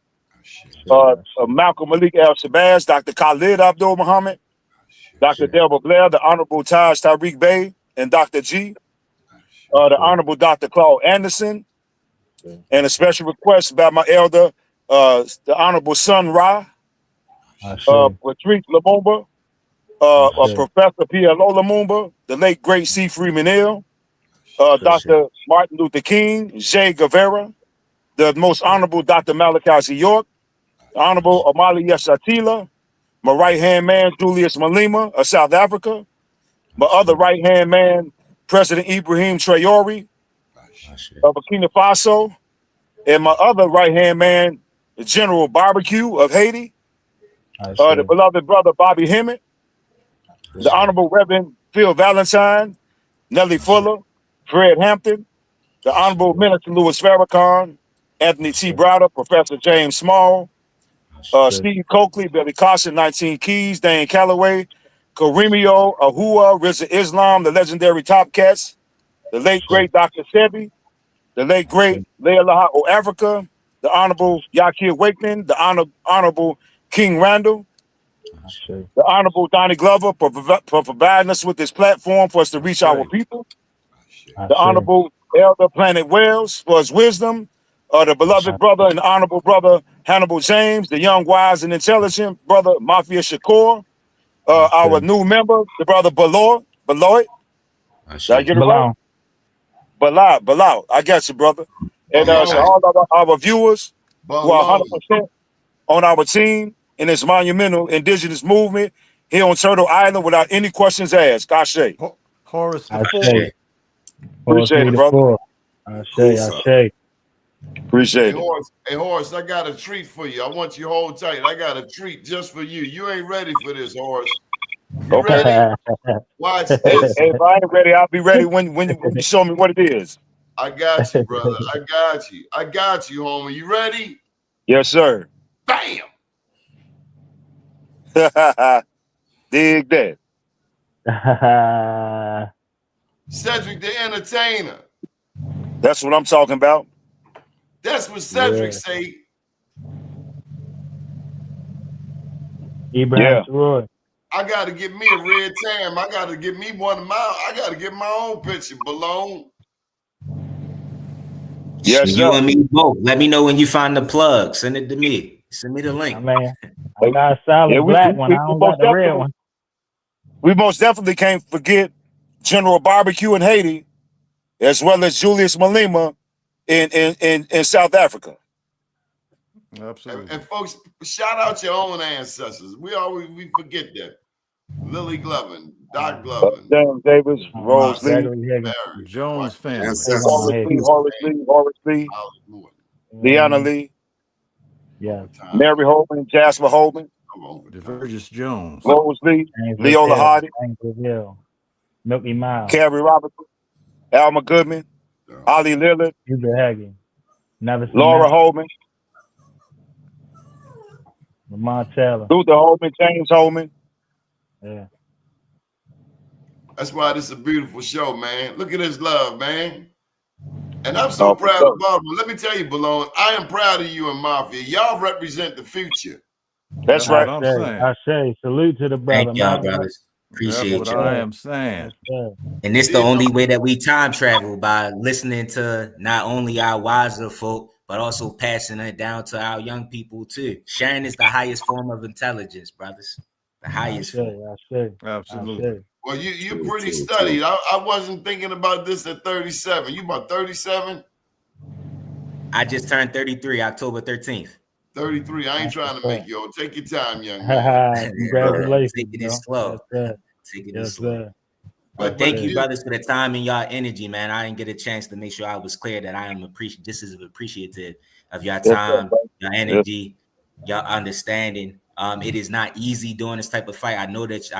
Malcolm Malik El Shabazz, Dr. Khalid Abdul Muhammad, Dr. Delbert Blair, the Honorable Taj Tariq Bey, and Dr. G, the Honorable Dr. Claude Anderson, and a special request by my elder, the Honorable Sun Ra, Patrick Lumumba, Professor P.L.O. Lumumba, the late great C. Freeman Hill, Dr. Martin Luther King, Che Guevara, the most honorable Dr. Malachi York, the Honorable Omali Yeshatila, my right-hand man, Julius Malema of South Africa, my other right-hand man, President Ibrahim Traore of Burkina Faso, and my other right-hand man, the General Barbecue of Haiti, the beloved brother Bobby Hemmett, the Honorable Reverend Phil Valentine, Nellie Fuller, Fred Hampton, the Honorable Minister Louis Farrakhan, Anthony T. Browder, Professor James Small, Steve Coakley, Billy Caution, 19 Keys, Dane Calloway, Karimio Ahua, Rizza Islam, the legendary Top Cats, the late great Dr. Sebi, the late great Leila O Africa, the Honorable Yakir Wakeman, the Honorable King Randall, the Honorable Donnie Glover for providing us with this platform for us to reach our people, the Honorable Elder Planet Wells for his wisdom, the beloved brother and honorable brother Hannibal James, the young, wise, and intelligent brother Mafia Shakur, our new member, the brother Beloit. Did I get it right? Bilal. I got you, brother. And so all of our viewers who are 100% on our team in this monumental indigenous movement here on Turtle Island without any questions asked. Ashe. Horace the Fourth. Appreciate it, brother. Ashe. Appreciate it. Hey, Horace, I got a treat for you. I want you to hold tight. I got a treat just for you. You ain't ready for this, Horace. You Okay. ready? Watch this. Hey, if I ain't ready, I'll be ready when you show me what it is. I got you, brother. I got you. I got you, homie. You ready? Yes, sir. Bam! Dig that. Cedric the Entertainer. That's what I'm talking about. That's what Cedric say. Ibrahim Roy. I gotta get me a red tam. I gotta get me one of my. I gotta get my own picture. Balone. Yes, you and me both. Let me know when you find the plug. Send it to me. Send me the link. Man, I got a solid black one. I don't got the red one. We most definitely can't forget General Barbecue in Haiti, as well as Julius Malema in South Africa. Absolutely. And folks, shout out your own ancestors. We forget that. Lily Glovin, Doc Glovin, James Davis, Rose Lee, Jones family, Horace Lee, Leanna Lee, Mary Holman, Jasper Holman, Divergis Jones, Rose Lee, Leola Hardy, Milky Miles, Carrie Robertson, Alma Goodman, Ollie Lillard, Laura Holman, Lamont Taylor, Luther Holman, James Holman. Yeah. That's why this is a beautiful show, man. Look at this love, man. And I'm so proud of Baltimore. Let me tell you, Balone, I am proud of you and Mafia. Y'all represent the future. That's right. I say, salute to the brother. Thank y'all, man. brothers. Appreciate That's you. what I am saying. And it's the only way that we time travel, by listening to not only our wiser folk, but also passing it down to our young people too. Sharing is the highest form of intelligence, brothers. The highest form. Absolutely. Well, you're pretty studied. I wasn't thinking about this at 37. You about 37? I just turned 33, October 13th. 33. I ain't trying to make you old. Take your time, young man. Congratulations. Take it slow. Take it slow. But thank you, brothers, for the time and y'all energy, man. I didn't get a chance to make sure I was clear that I am appreciative of your time, your energy, your understanding. It is not easy doing this type of fight. I know that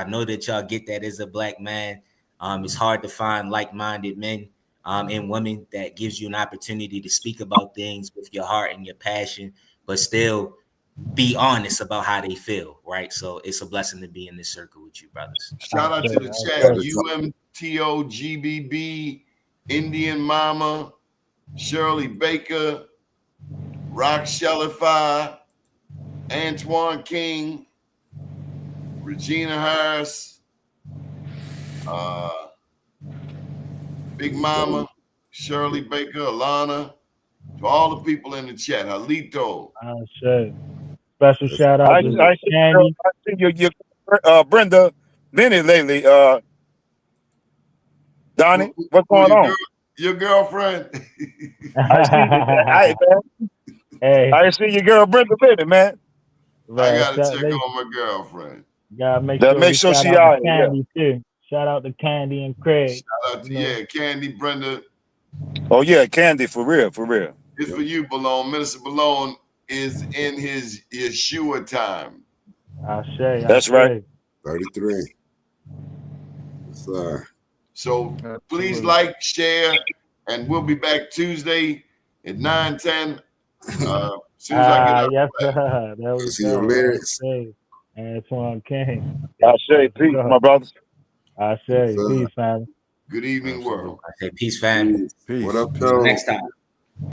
y'all get that as a black man. It's hard to find like-minded men and women that gives you an opportunity to speak about things with your heart and your passion, but still be honest about how they feel, right? So it's a blessing to be in this circle with you, brothers. Shout out to the chat. UMTOGBB, Indian Mama, Shirley Baker, Rock Shellify, Antoine King, Regina Harris, Big Mama, Shirley Baker, Alana, to all the people in the chat. Halito. Special shout out to Candy. I see your Brenda Bennett lately. Donnie, what's going on? Your girlfriend. I see your girl Brenda Bennett, man. I gotta check on my girlfriend. Gotta make sure she out Candy too. Shout out to Candy and Craig. Shout out to Candy, Brenda. Oh yeah, Candy, for real. It's for you, Balone. Minister Balone is in his Yeshua time. That's right. 33. Sir. So please like, share, and we'll be back Tuesday at 9:10. As soon as I get up. Yes, sir. There we see your lyrics. Antoine King. I say peace, my brothers. I say peace, family. Good evening, world. I say peace, family. Peace. What up, though? Next time.